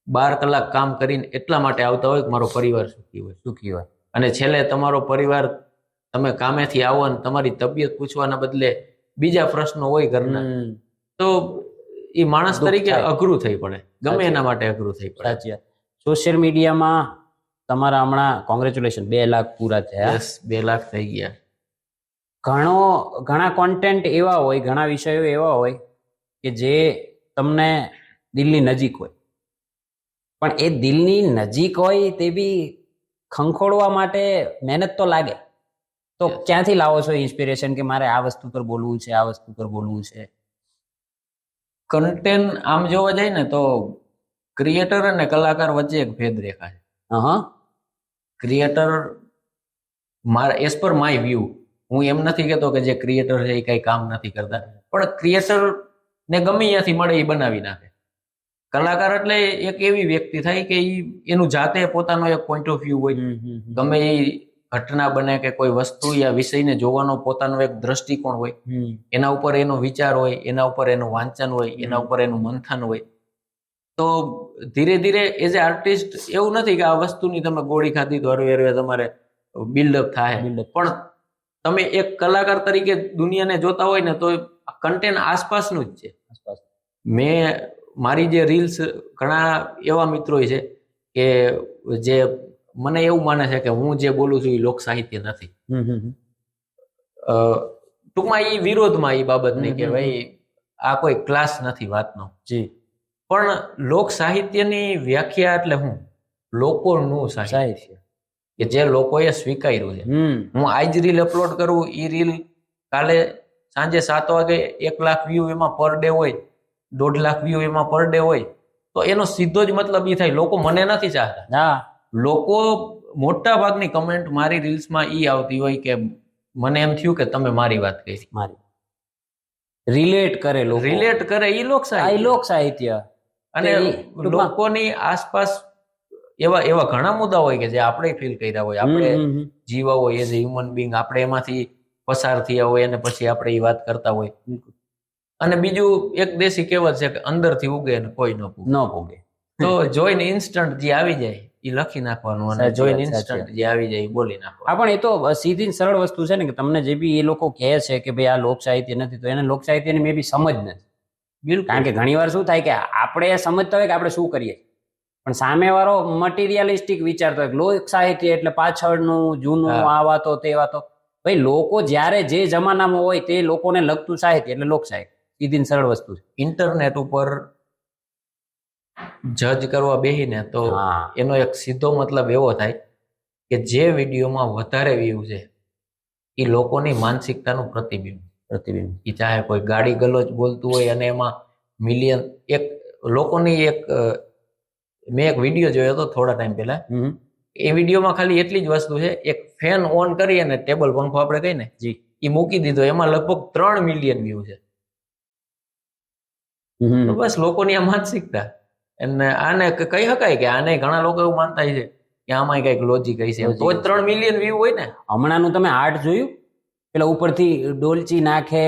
12 કલાક કામ કરીને એટલા માટે આવતા હોય કે મારો પરિવાર સુખી હોય, અને છેલ્લે તમારો પરિવાર, તમે કામેથી આવો ને તમારી તબિયત પૂછવાના બદલે બીજા પ્રશ્નો હોય ઘરના, તો એ માણસ તરીકે અઘરું થઈ પડે, ગમે એના માટે અઘરું થઈ પડે. સાચી વાત. સોશિયલ મીડિયામાં તમારા હમણાં કોંગ્રેચ્યુલેશન 2 લાખ પૂરા થયા. 2 લાખ થઈ ગયા. ઘણા કોન્ટેન્ટ એવા હોય, ઘણા વિષયો એવા હોય કે જે તમને દિલની નજીક હોય, પણ એ દિલની નજીક હોય તે બી ખંખોળવા માટે મહેનત તો લાગે. તો ક્યાંથી લાવો છો ઇન્સ્પિરેશન કે મારે આ વસ્તુ પર બોલવું છે, આ વસ્તુ પર બોલવું છે? કન્ટેન્ટ આમ જોવા જાય ને તો ક્રિએટર અને કલાકાર વચ્ચે એક ભેદ રેખા છે. Creator, as per my view, હું એમ નથી કહેતો કે જે ક્રિએટર છે એ કઈ કામ નથી કરતા, પણ ક્રિએટર ને ગમે ત્યાંથી મળે એ બનાવી નાખે. કલાકાર એટલે એક એવી વ્યક્તિ થાય કે એનું જાતે પોતાનો એક પોઈન્ટ ઓફ વ્યૂ હોય. ગમે એ ઘટના બને કે કોઈ વસ્તુ યા વિષયને જોવાનો પોતાનો એક દ્રષ્ટિકોણ હોય, એના ઉપર એનો વિચાર હોય, એના ઉપર એનું વાંચન હોય, એના ઉપર એનું મંથન હોય. તો ધીરે ધીરે એઝ એ આર્ટિસ્ટ એવું નથી કે આ વસ્તુની તમે ગોળી ખાધી તો હરવે તમારે બિલ્ડઅપ થાય, પણ તમે એક કલાકાર તરીકે દુનિયાને જોતા હોય ને તો કન્ટેન્ટ આસપાસનું જ છે. મેં મારી જે રીલ્સ, ઘણા એવા મિત્રો છે કે જે મને એવું માને છે કે હું જે બોલું છું એ લોક સાહિત્ય નથી. ટૂંકમાં એ વિરોધમાં એ બાબતની કે ભાઈ આ કોઈ ક્લાસ નથી વાતનો. પણ લોક સાહિત્યની વ્યાખ્યા એટલે હું લોકોનું સાહિત્ય કે જે લોકોએ સ્વીકાર્યું છે. હું આજ રીલ અપલોડ કરું, એ રીલ કાલે સાંજે 7 વાગે 1 લાખ વ્યૂ એમાં પર ડે હોય, 1.5 લાખ વ્યૂ એમાં પર ડે હોય, તો એનો સીધો જ મતલબ એ થાય લોકો મને નથી ચાહતા. લોકો મોટા ભાગની કમેન્ટ મારી રીલ્સમાં ઈ આવતી હોય કે મને એમ થયું કે તમે મારી વાત કહી, રિલેટ કરે ઈ લોક સાહિત્ય. અને લોકોની આસપાસ એવા ઘણા મુદ્દા હોય કે જે આપણે ફીલ કર્યા હોય, આપણે જીવા હોય એઝ એ હ્યુમન બિંગ, આપણે એમાંથી પસાર થયા હોય અને પછી આપણે એ વાત કરતા હોય. અને બીજું એક દેશી કહેવત છે કે અંદરથી ઉગે ને કોઈ ન પૂગે. તો જોઈને ઇન્સ્ટન્ટ જે આવી જાય એ લખી નાખવાનું, અને જોઈને ઇન્સ્ટન્ટ જે આવી જાય એ બોલી નાખવાનું. પણ એ તો સીધી સરળ વસ્તુ છે ને કે તમને જે બી એ લોકો કહે છે કે ભાઈ આ લોક સાહિત્ય નથી, તો એને લોક સાહિત્યની મે બી સમજ નથી. બિલકુલ. કારણ કે ઘણી વાર શું થાય કે આપણે સમજતા હોય કે આપણે શું કરીએ, પણ સામેવાળો મટીરિયલિસ્ટિક વિચારતો હોય લોક સાહિત્ય એટલે પાછળનું જૂનું આ વાતો તે વાતો. ભાઈ લોકો જ્યારે જે જમાનામાં હોય તે લોકોને લગતું સાહિત્ય એટલે લોક સાહિત્ય. સીધી સરળ વસ્તુ છે. ઇન્ટરનેટ ઉપર જજ કરવા બેહીને તો એનો એક સીધો મતલબ એવો થાય કે જે વિડીયોમાં વધારે વ્યૂ છે એ લોકોની માનસિકતાનું પ્રતિબિંબ. એ ચાહે કોઈ ગાડી ગલોચ બોલતું હોય અને એમાં મિલિયન મેં એક વિડીયો જોયો હતો થોડા ટાઈમ પહેલા. એ વિડીયોમાં ખાલી એટલી જ વસ્તુ છે, એક ફેન ઓન કરી અને ટેબલ પંખો આપણે કહીએ ને એ મૂકી દીધો, એમાં લગભગ 3 મિલિયન વ્યૂ છે. તો બસ લોકોની આ માનસિકતા. અને આને કહી શકાય કે આને ઘણા લોકો એવું માનતા છે કે આમાં કઈક લોજિક હશે, તો જ 3 મિલિયન વ્યૂ હોય ને. હમણાંનું તમે આર્ટ જોયું, પેલા ઉપરથી ડોલચી નાખે,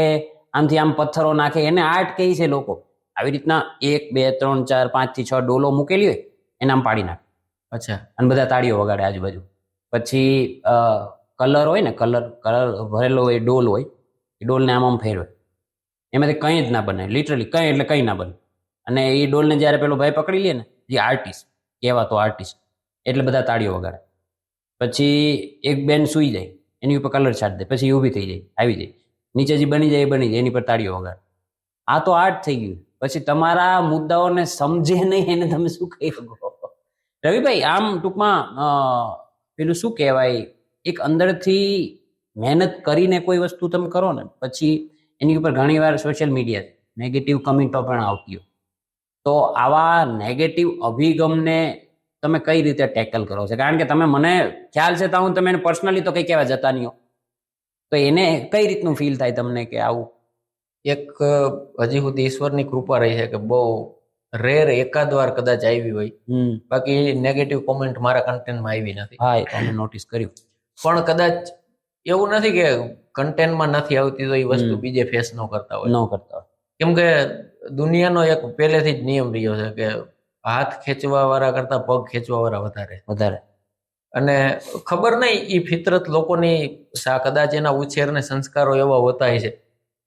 આમથી આમ પથ્થરો નાખે, એને આર્ટ કહે છે લોકો. આવી રીતના 1 2 3 4 5 થી 6 ડોલો મૂકેલી હોય એને આમ પાડી નાખે. અચ્છા. અને બધા તાળીઓ વગાડે આજુબાજુ. પછી કલર હોય ને, કલર ભરેલો હોય, ડોલ હોય, એ ડોલને આમ ફેરવે, એમાંથી કંઈ જ ના બને, લિટરલી કંઈ એટલે કંઈ ના બને. અને એ ડોલને જ્યારે પેલો ભાઈ પકડી લે ને, જે આર્ટિસ્ટ કહેવાતો આર્ટિસ્ટ, એટલે બધા તાળીઓ વગાડે. પછી એક બેન સૂઈ જાય, એની ઉપર કલર છાંટી દે, પછી ઊભી થઈ જાય, આવી જાય, નીચે જે બની જાય એની પર તાળીઓ વગાડે. આ તો આર્ટ થઈ ગયું. પછી તમારા મુદ્દાઓને સમજે નહીં એને તમે શું કહી શકો? રવિભાઈ, આમ ટૂંકમાં પેલું શું કહેવાય, એક અંદરથી મહેનત કરીને કોઈ વસ્તુ તમે કરો ને પછી એની ઉપર ઘણીવાર સોશિયલ મીડિયા નેગેટિવ કમેન્ટો પણ આવતી હોય, તો આવા નેગેટિવ અભિગમને તમે કઈ રીતે ટેકલ કરો છો? કારણ કે તમે, મને ખ્યાલ છે તો તમે એને પર્સનલી તો કઈ કહેવા જતા નહીં હો, તો એને કઈ રીતનું ફીલ થાય તમને કે આવું? એક હજી સુધી ઈશ્વરની કૃપા રહી છે કે બહુ રેર એકાદ વાર કદાચ આવી હોય, બાકી નેગેટિવ કોમેન્ટ મારા કન્ટેન્ટમાં આવી નથી. હા, એ તો અમે નોટિસ કર્યું. પણ કદાચ એવું નથી કે કન્ટેન્ટમાં નથી આવતી તો એ વસ્તુ બીજે ફેસ ન કરતા હોય. કેમ કે દુનિયાનો એક પહેલેથી જ નિયમ રહ્યો છે કે હાથ ખેંચવા વાળા કરતા પગ ખેંચવા વાળા વધારે. અને ખબર નહીં એ ફિતરત લોકોની, કદાચ એના ઉછેર ને સંસ્કારો એવા હોતા છે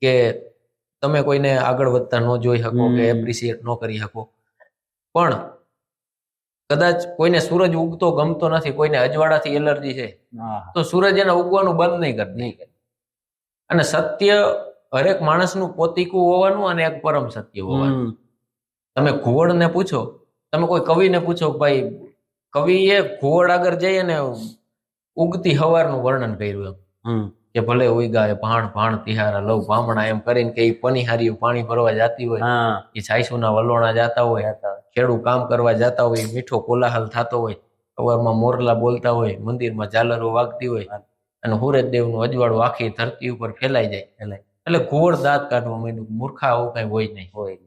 કે તમે કોઈને આગળ વધતા ન જોઈ શકો કે એપ્રિશિએટ ન કરી શકો. પણ કદાચ કોઈને સૂરજ ઉગતો ગમતો નથી, કોઈને અજવાળાથી એલર્જી છે, તો સૂરજ એને ઉગવાનું બંધ નહીં કરે. અને સત્ય હરેક માણસનું પોતીકું હોવાનું અને એક પરમ સત્ય હોવાનું. તમે ઘુવડને પૂછો, તમે કોઈ કવિને પૂછો, ભાઈ કવિએ ઘુવડ આગળ જઈ અને ઉગતી હવારનું વર્ણન કર્યું એમ કે ભલે ઉગ્યા ભાણ ભાણ તિહારા લવ ભામણા, એમ કરીને કે પનિહારી પાણી ભરવા જતી હોય, એ સાયસુના વલોણા જતા હોય, ખેડૂ કામ કરવા જતા હોય, મીઠો કોલાહલ થતો હોય, સવારમાં મોરલા બોલતા હોય, મંદિરમાં ઝાલરો વાગતી હોય, અને સૂરજદેવનું અજવાળું આખી ધરતી ઉપર ફેલાઈ જાય. એટલે ઘુવડ દાંત કાઢવા માંડ્યું, મૂર્ખા આવું કઈ હોય નહીં.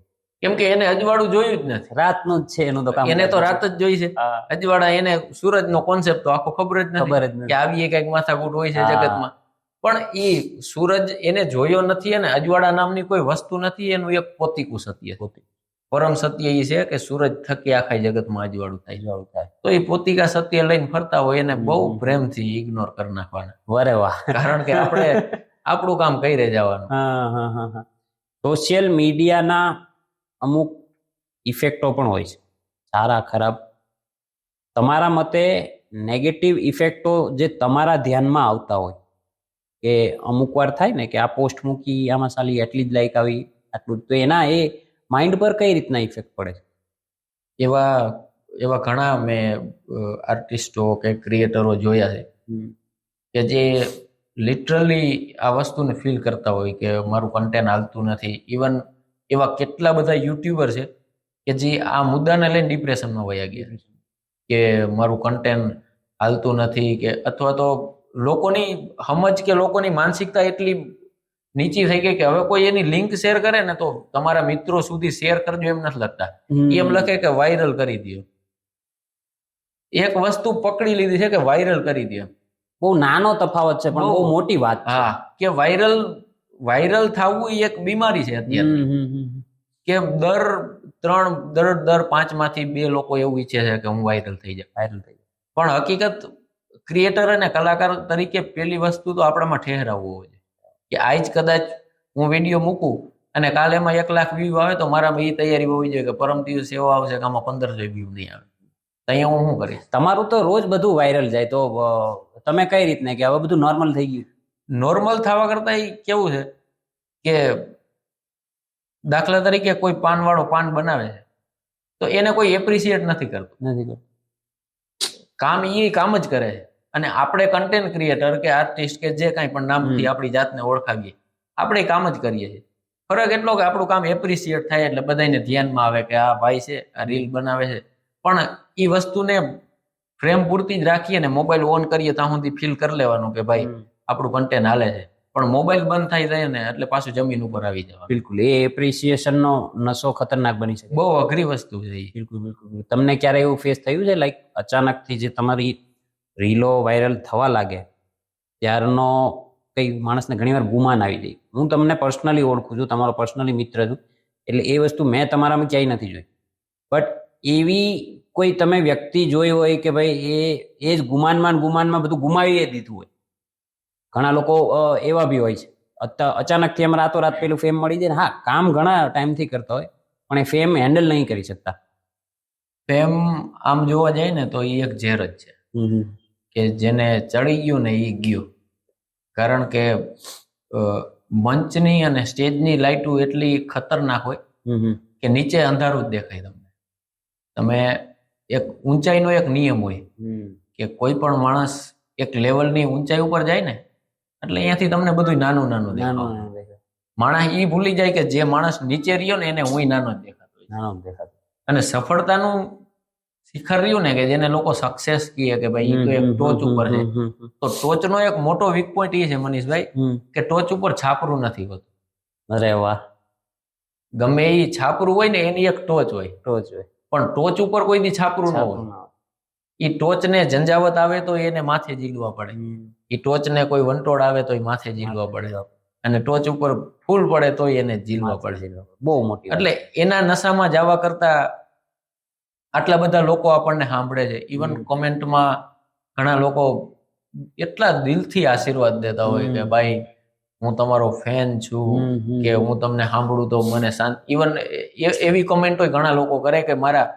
કેમ કે એને અજવાળું જોયું જ નથી, રાતનું જ છે એનું તો કામ. એને તો રાત જ જોઈ છે. અજવાળા, એને સૂરજનો કોન્સેપ્ટ તો આખો ખબર જ નથી કે આવી કઈક માથાકૂટ હોય છે જગતમાં. પણ એ સૂરજ એને જોયો નથી, અને અજવાળા નામની કોઈ વસ્તુ નથી, એનું એક પોતીકું સત્ય. પરમ સત્ય એ છે કે સૂરજ થકી આખા જગતમાં અજવાળું થાય. તો એ પોતિકા સત્ય લઈને ફરતા હોય એને બહુ પ્રેમથી ઇગ્નોર કરી નાખવાના. વરે વાહ. કારણ કે આપણે આપણું કામ કઈ રહી જવાનું. સોશિયલ મીડિયાના અમુક ઇફેક્ટો પણ હોય છે, સારા ખરાબ. તમારા મતે નેગેટિવ ઇફેક્ટો જે તમારા ધ્યાનમાં આવતા હોય, કે અમુક વાર થાય ને કે આ પોસ્ટ મૂકી, આમાં સાલી એટલી જ લાઈક આવી, આટલું, તો એના એ માઇન્ડ પર કઈ રીતના ઇફેક્ટ પડે છે? એવા ઘણા મેં આર્ટિસ્ટો કે ક્રિએટરો જોયા છે કે જે લિટરલી આ વસ્તુને ફીલ કરતા હોય કે મારું કન્ટેન્ટ હાલતું નથી. ઇવન એવા કેટલા બધા યુટ્યુબર છે કે જે આ મુદ્દાને લઈને ડિપ્રેશનમાં વયા ગયા કે મારું કન્ટેન્ટ હાલતું નથી, કે અથવા તો લોકોની સમજ કે લોકોની માનસિકતા એટલી નીચી થઈ ગઈ કે હવે કોઈ એની લિંક શેર કરે ને તો તમારા મિત્રો સુધી શેર કરજો એમ નથી લખતા, એમ લખે કે વાયરલ કરી દો. એક વસ્તુ પકડી લીધી છે કે વાયરલ કરી દો. બહુ નાનો તફાવત છે પણ બહુ મોટી વાત. હા, કે વાયરલ થવું એ એક બીમારી છે અત્યારે. કે દર 5 માંથી 2 લોકો એવું ઈચ્છે છે કે હું વાયરલ થઈ જાય. પણ હકીકત ક્રિએટર અને કલાકાર તરીકે પેલી વસ્તુ તો આપણામાં ઠેરાવવું હોય કે આજ કદાચ હું વિડીયો મૂકું અને કાલે એમાં 1 લાખ વ્યૂ આવે તો મારામાં એ તૈયારી હોવી જોઈએ કે પરમ દિવસ એવો આવશે કે આમાં 1500 વ્યૂ નહીં આવે. અહીંયા હું શું કરીશ? તમારું તો રોજ બધું વાયરલ જાય, તો તમે કઈ રીતને કે હવે બધું નોર્મલ થઈ ગયું? નોર્મલ થવા કરતા એ કેવું છે કે દાખલા તરીકે કોઈ પાનવાળો પાન બનાવે છે તો એને કોઈ એપ્રિશિએટ નથી કરતું. કામ એ કામ જ કરે છે. અને આપણે કન્ટેન્ટ ક્રિએટર કે આર્ટિસ્ટ કે જે કાંઈ પણ નામથી આપણી જાતને ઓળખાવીએ, આપણે કામ જ કરીએ છીએ. ફરક એટલો કે આપણું કામ એપ્રિશિએટ થાય એટલે બધાને ધ્યાનમાં આવે કે આ ભાઈ છે, આ રીલ બનાવે છે. પણ એ વસ્તુને ફ્રેમ પૂરતી જ રાખીએ ને મોબાઈલ ઓન કરીએ ત્યાં સુધી ફીલ કરી લેવાનું કે ભાઈ આપણું કન્ટેન્ટ હાલે છે. પણ મોબાઈલ બંધ થઈ જાય ને એટલે પાછું જમીન ઉપર આવી જવાનું. બિલકુલ, એ એપ્રિસિએશનનો નશો ખતરનાક બની શકે. બહુ અઘરી વસ્તુ છે. બિલકુલ. તમને ક્યારે એવું ફેસ થયું છે લાઈક અચાનકથી જે તમારી રીલો વાયરલ થવા લાગે ત્યારનો કઈ માણસને ઘણીવાર ગુમાન આવી જાય? હું તમને પર્સનલી ઓળખું છું, તમારો પર્સનલી મિત્ર છું, એટલે એ વસ્તુ મેં તમારામાં ક્યાંય નથી જોઈ. બટ એવી કોઈ તમે વ્યક્તિ જોઈ હોય કે ભાઈ એ જ ગુમાનમાં બધું ગુમાવી દીધું હોય? ઘણા લોકો એવા બી હોય છે, અચાનકથી એમ રાતોરાત પેલું ફેમ મળી જાય ને, હા કામ ઘણા ટાઈમથી કરતા હોય પણ એ ફેમ હેન્ડલ નહીં કરી શકતા. ફેમ આમ જોવા જાય ને તો એ એક ઝેર જ છે કે જેને ચડી ગયું ને એ ગયું. કારણ કે મંચની અને સ્ટેજની લાઇટો એટલી ખતરનાક હોય કે નીચે અંધારું જ દેખાય તમને. તમે એક ઊંચાઈનો એક નિયમ હોય કે કોઈ પણ માણસ એક લેવલની ઊંચાઈ ઉપર જાય ને એટલે અહીંયાથી તમને બધું નાનું નાનું દેખાય. માણસ એ ભૂલી જાય કે જે માણસ નીચે રહ્યો ને એને હું નાનો જ દેખાતો. અને સફળતાનું શિખર રહ્યું ને કે જેને લોકો સક્સેસ કહે કે ભાઈ એ તો એક ટોચ ઉપર છે, તો ટોચનો એક મોટો વીક પોઈન્ટ એ છે મનીષભાઈ કે ટોચ ઉપર છાપરું નથી હોતું. અરે વાહ. ગમે એ છાપરું હોય ને એની એક ટોચ હોય, પણ ટોચ ઉપર કોઈ દી છાપરું ન હોય. એ ટોચને ઝંઝાવત આવે તો એને માથે ઝીલવા પડે, એ ટોચને કોઈ વંટોળ આવે તો એ માથે ઝીલવા પડે, અને ટોચ ઉપર ફૂલ પડે તો એને ઝીલવા પડે. બહુ મોટી. એટલે એના નશામાં જવા કરતા આટલા બધા લોકો આપણને સાંભળે છે. ઇવન કોમેન્ટમાં ઘણા લોકો એટલા દિલથી આશીર્વાદ દેતા હોય કે ભાઈ હું તમારો ફેન છું, કે હું તમને સાંભળું તો મને શાંત. ઇવન એવી કોમેન્ટ હોય ઘણા લોકો કરે કે મારા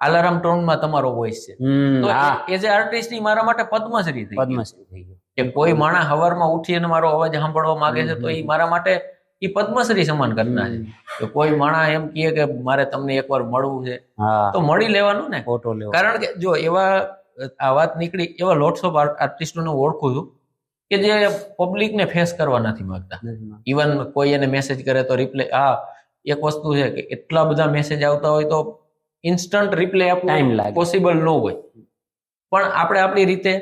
અલાર્મ ટોનમાં તમારો વોઇસ છે. તો એઝ એ આર્ટિસ્ટ ની મારા માટે પદ્મશ્રી થઈ ગયું કે કોઈ માણસ સવારમાં ઉઠીને મારો અવાજ સાંભળવા માંગે છે તો એ મારા માટે એ પદ્મશ્રી સમાન ઘટના છે. કે કોઈ માણસ એમ કહે કે મારે તમને એકવાર મળવું છે તો મળી લેવાનું ને, કારણ કે જો એવા આ વાત નીકળી એવા લોટ્સ ઓફ આર્ટિસ્ટોને ઓળખું છું કે જે પબ્લિકને ફેસ કરવા નથી માંગતા. ઇવન કોઈ એને મેસેજ કરે તો રિપ્લાય, એક વસ્તુ છે કે એટલા બધા મેસેજ આવતા હોય તો ઇન્સ્ટન્ટ રિપ્લાય આપવું પોસિબલ ન હોય, પણ આપણે આપણી રીતે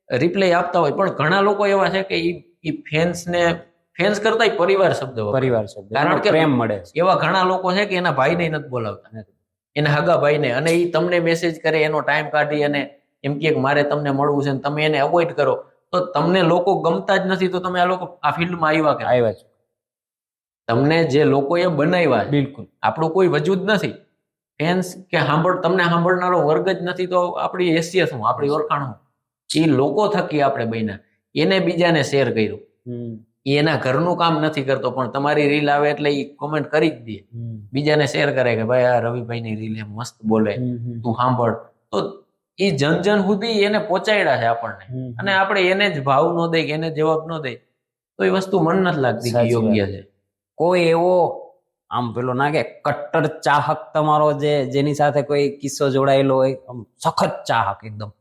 રિપ્લાય આપતા હોય. પણ ઘણા લોકો એવા છે કે એ ફેન્સ કરતા પરિવાર શબ્દ, કારણ કે પ્રેમ મળે. એવા ઘણા લોકો છે કે એના ભાઈને નથી બોલાવતા, એના હગા ભાઈને, અને એ તમને મેસેજ કરે, એનો ટાઈમ કાઢી અને એમ કે મારે તમને મળવું છે, તમે એને અવોઇડ કરો. તો તમને લોકો ગમતા જ નથી તો તમે આ લોકો આ ફિલ્ડમાં આવ્યા છે. તમને જે લોકોએ બનાવ્યા, બિલકુલ આપણું કોઈ વજૂદ નથી. ફેન્સ કે તમને સાંભળનારો વર્ગ જ નથી તો આપણી હેસિયત શું, આપણી ઓળખાણ શું? એ લોકો થકી આપણે બન્યા, એને બીજાને શેર કર્યું. એના ઘરનું કામ નથી કરતો પણ તમારી રીલ આવે એટલે એ કોમેન્ટ કરી જ દે, બીજાને શેર કરે કે ભાઈ આ રવિભાઈ ની રીલ એમ મસ્ત બોલે, તું સાંભળ. તો એ જન સુધી એને પહોંચાડ્યા છે આપણને, અને આપણે એને જ ભાવ ન દે કે એને જવાબ ન દે તો એ વસ્તુ મન નથી લાગતી કે યોગ્ય છે. કોઈ એવો આમ પેલો ના કે કટ્ટર ચાહક તમારો જેની સાથે કોઈ કિસ્સો જોડાયેલો હોય, સખત ચાહક એકદમ,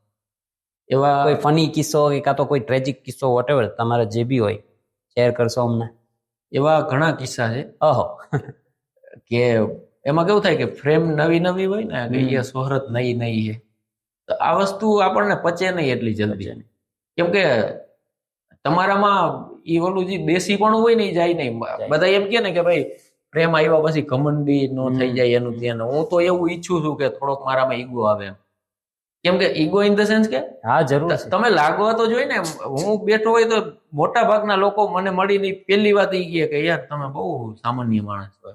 એવા કોઈ ફની કિસ્સો કે કાં તો કોઈ ટ્રેજિક કિસ્સો વોટેવર તમારે જે બી હોય શેર કરશો અમને? એવા ઘણા કિસ્સા છે. કે એમાં કેવું થાય કે ફ્રેમ નવી હોય ને કે એ શોહરત નઈ છે, તો આ વસ્તુ આપણને પચે નહીં એટલી જલ્દી, કેમ કે તમારામાં ઈ ઓલું જે દેશી પણ હોય ને એ જાય નહીં. બધા એમ કે ને કે ભાઈ પ્રેમ આવ્યા પછી ઘમંડી નો થઈ જાય એનું ધ્યાન. હું તો એવું ઈચ્છું છું કે થોડોક મારામાં ઈગો આવે એમ. કેમ કે ઈગો ઇન ધ સેન્સ કે જરૂર તમે લાગવા તો જોઈએ ને. હું બેઠો હોય તો મોટા ભાગના લોકો મને મળીને પહેલી વાત એ કહે કે યાર તમે બહુ સામાન્ય માણસ છો.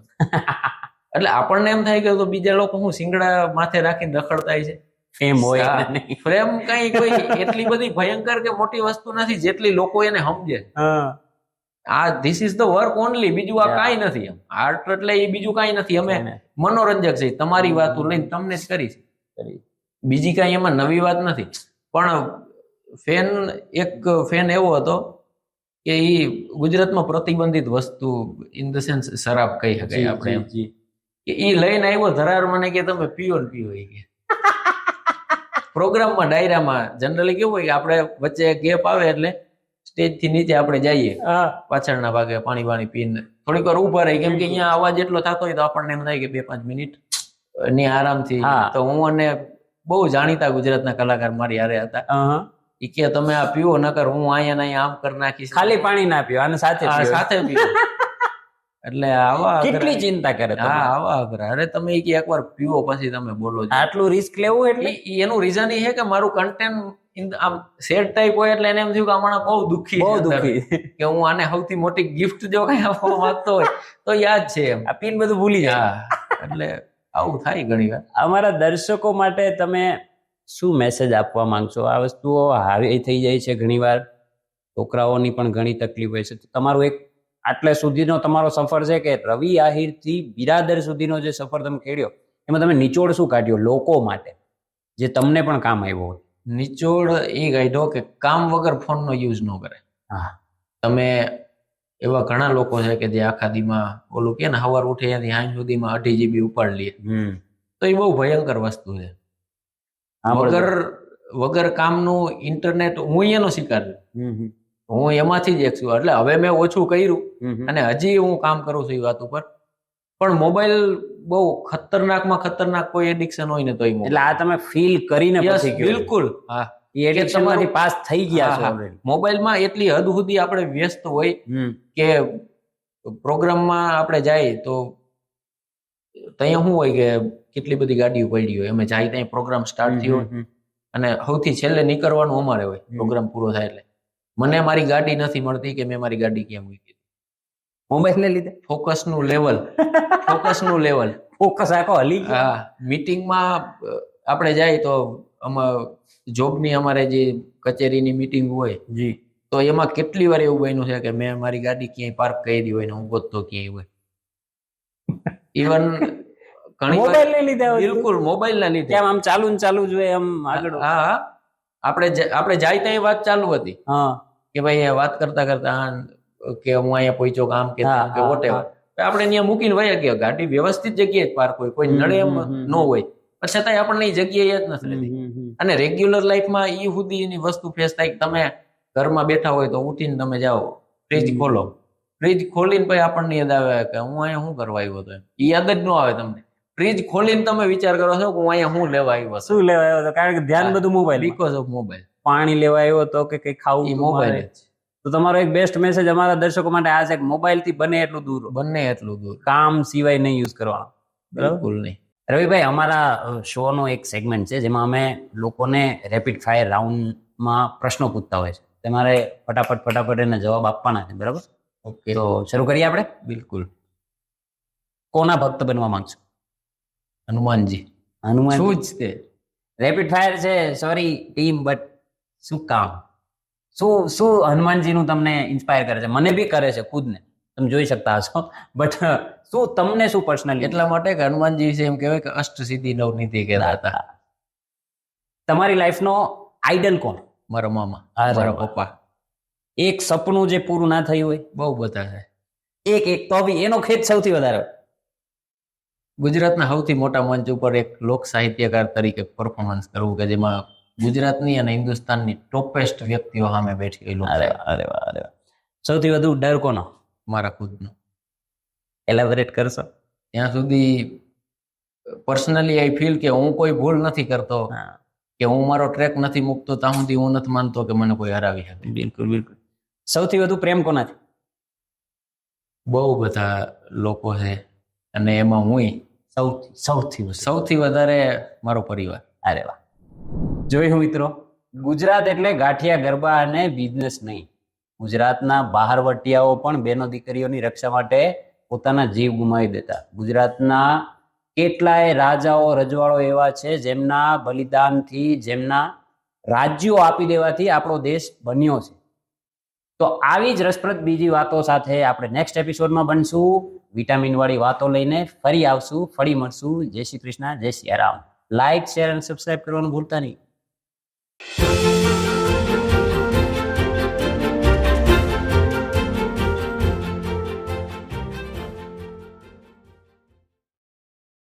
એટલે આપણને એમ થાય કે તો બીજા લોકો હું સિંગડા માથે રાખીને રખડતા છે એમ હોય. પ્રેમ કઈ કોઈ એટલી બધી ભયંકર કે મોટી વસ્તુ નથી જેટલી લોકો એને સમજે. This is the work only, બીજું આ કાંઈ નથી. આર્ટ એટલે એ બીજું કાંઈ નથી. અમે મનોરંજક છે, તમારી વાતો લઈને તમને જ કરી છે, બીજી કાંઈ એમાં નવી વાત નથી. પણ એક ફેન એવો હતો કે એ ગુજરાતમાં પ્રતિબંધિત વસ્તુ ઇન ધ સેન્સ શરાબ કહી શકાય આપણે એમ, કે એ લઈને આવ્યો ધરાર, મને કે તમે પીઓ ને પીઓ. કે પ્રોગ્રામમાં ડાયરામાં જનરલી કેવું હોય કે આપણે વચ્ચે ગેપ આવે એટલે સ્ટેજ થી નીચે આપણે જઈએ પાછળના ભાગે પાણી પીને થોડીક વાર ઉભા રહી, કેમ કે અહીંયા અવાજ એટલો થતો હોય તો આપણને એમ થાય કે 2-5 મિનિટ ની આરામથી. તો હું અને બહુ જાણીતા ગુજરાતના કલાકાર મારી હારે હતા, એ કે તમે આ પીવો નકર હું અહીંયા આમ કરી નાખીશ, ખાલી પાણી ના પીવો અને સાથે પીવો. એટલે આવા કેટલી ચિંતા કરે. આવા અઘરા. અરે તમે એકવાર પીવો પછી તમે બોલો, આટલું રિસ્ક લેવું. એટલે એનું રીઝન એ છે કે મારું કન્ટેન્ટ આમ સેડ ટાઈપ હોય એટલે એને એમ થયું કે હમણાં બહુ દુઃખી કે હું આને સૌથી મોટી ગિફ્ટ જો કઈ આપવા માંગતો હોય તો યાદ છે એમ આ પીન બધું ભૂલી જાય. એટલે આવું થાય ઘણી વાર. અમારા દર્શકો માટે તમે શું મેસેજ આપવા માંગશો? આ વસ્તુઓ હાવી થઈ જાય છે ઘણી વાર, છોકરાઓની પણ ઘણી તકલીફ હોય છે. તમારું એક આટલે સુધીનો તમારો સફર છે કે રવિ આહિર થી બિરાદર સુધીનો જે સફર તમે ખેડ્યો એમાં તમે નિચોડ શું કાઢ્યો લોકો માટે જે તમને પણ કામ આવ્યો હોય? નિચોડ એ કાઢ્યો કે કામ વગર ફોનનો યુઝ ન કરે. તમે એવા ઘણા લોકો છે કે જે આખા દીમાં ઓલું કે ને સવાર ઉઠે ત્યાંથી સાંજ સુધીમાં 2.5 GB ઉપાડી લે. તો એ બહુ ભયંકર વસ્તુ છે. વગર કામનું ઇન્ટરનેટ, હું એનો શિકાર છું. હું એમાંથી જ એક છું. એટલે હવે મેં ઓછું કર્યું અને હજી હું કામ કરું છું એ વાત ઉપર. પણ મોબાઈલ બહુ ખતરનાક કોઈ એડિક્શન હોય ને તો એટલે આ તમે ફીલ કરીને પછી કહો. બિલકુલ. હા, એ એડિક્શનમાંથી પાસ થઈ ગયા છો ઓલરેડી. મોબાઈલમાં એટલી હદ સુધી આપણે વ્યસ્ત હોય કે પ્રોગ્રામમાં આપણે જાય તો ત્યાં શું હોય કે કેટલી બધી ગાડીઓ પડી હોય, અમે જાય ત્યાં પ્રોગ્રામ સ્ટાર્ટ થયો અને સૌથી છેલ્લે નીકળવાનું અમારે હોય પ્રોગ્રામ પૂરો થાય એટલે. મને મારી ગાડી નથી મળતી કે મેં મારી ગાડી ક્યાં મૂકી. મોબાઈલ ને લીધે ફોકસનું લેવલ ફોકસ આખો હલી ગયો. હા, મીટિંગમાં આપણે જાય તો જોબની અમારે જે કચેરીની મીટિંગ હોય જી, તો એમાં કેટલી વાર એવું બન્યું છે કે મેં મારી ગાડી ક્યાંય પાર્ક કરી હોય ને હું ગોતતો ક્યાંય હોય. ઇવન મોબાઈલ ને લીધે, બિલકુલ મોબાઈલ ના લીધે. આમ ચાલુ ને ચાલુ જોઈએ આમ આગળ. હા, આપણે જાય ત્યાં વાત ચાલુ હતી કે ભાઈ વાત કરતા કે હું અહીંયા પહોંચ્યો કામ કે વોટેવર. આપણે ત્યાં મૂકીને વયા ગયા. ગાડી વ્યવસ્થિત જગ્યાએ પાર્ક હોય, કોઈ નડે એમ ન હોય, પણ છતાંય આપણને એ જગ્યાએ જ નથી રહેતી. અને રેગ્યુલર લાઈફમાં એ સુધીની વસ્તુ ફેસ થાય કે તમે ઘરમાં બેઠા હોય તો ઉઠીને તમે જાઓ, ફ્રીજ ખોલો, ફ્રીજ ખોલીને પછી આપણને યાદ આવે કે હું અહીંયા શું કરવા આવ્યો હતો. એ યાદ જ ન આવે તમને. ફ્રીજ ખોલીને તમે વિચાર કરો છો કે હું અહીંયા શું લેવા આવ્યો, શું લેવા આવ્યો હતો, કારણ કે ધ્યાન બધું મોબાઈલ, બીકોઝ ઓફ મોબાઈલ. પાણી લેવા આવ્યો હતો કે કઈ ખાવું, મોબાઈલ. તો તમારો એક બેસ્ટ મેસેજ અમારા દર્શકો માટે આ છે કે મોબાઈલ થી બને એટલું દૂર, કામ સિવાય નહીં યુઝ કરવાનો. બિલકુલ નહીં. રવિભાઈ, અમારા શો નો એક સેગમેન્ટ છે જેમાં અમે લોકોને રેપિડ ફાયર રાઉન્ડમાં પ્રશ્નો પૂછતા હોય છે. તમારે ફટાફટ એને જવાબ આપવાના છે, બરાબર? ઓકે, તો શરૂ કરીએ આપણે. બિલકુલ. કોના ભક્ત બનવા માંગશો? હનુમાનજી. શું જ તે રેપિડ ફાયર છે, સોરી ટીમ, બટ શું કામ, શું હનુમાનજીનું તમને ઇન્સ્પાયર કરે છે? મને બી કરે છે ખુદને, તમે જોઈ શકતા હશો, બટ શું તમને શું પર્સનલી? એટલા માટે કે હનુમાનજી વિશે એમ કહેવાય કે અષ્ટ સિદ્ધિ નવનિધિ કહેતા હતા. તમારી લાઈફનો આઈડલ કોણ? મારા મામા, મારા પપ્પા. એક સપનું જે પૂરું ના થયું હોય? બહુ બધા છે. એક તો બી એનો ખેદ સૌથી વધારે. ગુજરાતના સૌથી મોટા મંચ ઉપર એક લોક સાહિત્યકાર તરીકે પરફોર્મન્સ કરવું કે જેમાં ગુજરાતની અને હિન્દુસ્તાનની ટોપેસ્ટ વ્યક્તિઓ સામે બેઠી હોય. અરે વાહ. સૌથી વધુ ડર કોનો? મારા ખુદનો. એલેબોરેટ કરશો? ત્યાં સુધી પર્સનલી આઈ ફીલ કે હું કોઈ ભૂલ નથી કરતો, કે હું મારો ટ્રેક નથી મૂકતો, ત્યાં સુધી હું નથી માનતો કે મને કોઈ હરાવી શકે. બિલકુલ. સૌથી વધુ પ્રેમ કોનાથી? બહુ બધા લોકો છે અને એમાં હું સૌથી વધારે મારો પરિવાર. અરે વાહ. જોયું મિત્રો, ગુજરાત એટલે ગાંઠિયા ગરબા અને બિઝનેસ નહીં. ગુજરાતના બહારવટિયાઓ પણ બહેનો દીકરીઓની રક્ષા માટે પોતાના જીવ ગુમાવી દેતા. ગુજરાતના કેટલાય રાજાઓ રજવાડો એવા છે જેમના બલિદાનથી, જેમના રાજ્યો આપી દેવાથી આપણો દેશ બન્યો છે. તો આવી જ રસપ્રદ બીજી વાતો સાથે આપણે નેક્સ્ટ એપિસોડમાં બનશું. વિટામિન વાળી વાતો લઈને ફરી આવશું, ફરી મળશું. જય શ્રી કૃષ્ણ, જય સિયારામ. લાઈક, શેર અને સબસ્ક્રાઇબ કરવાનું ભૂલતા નહીં.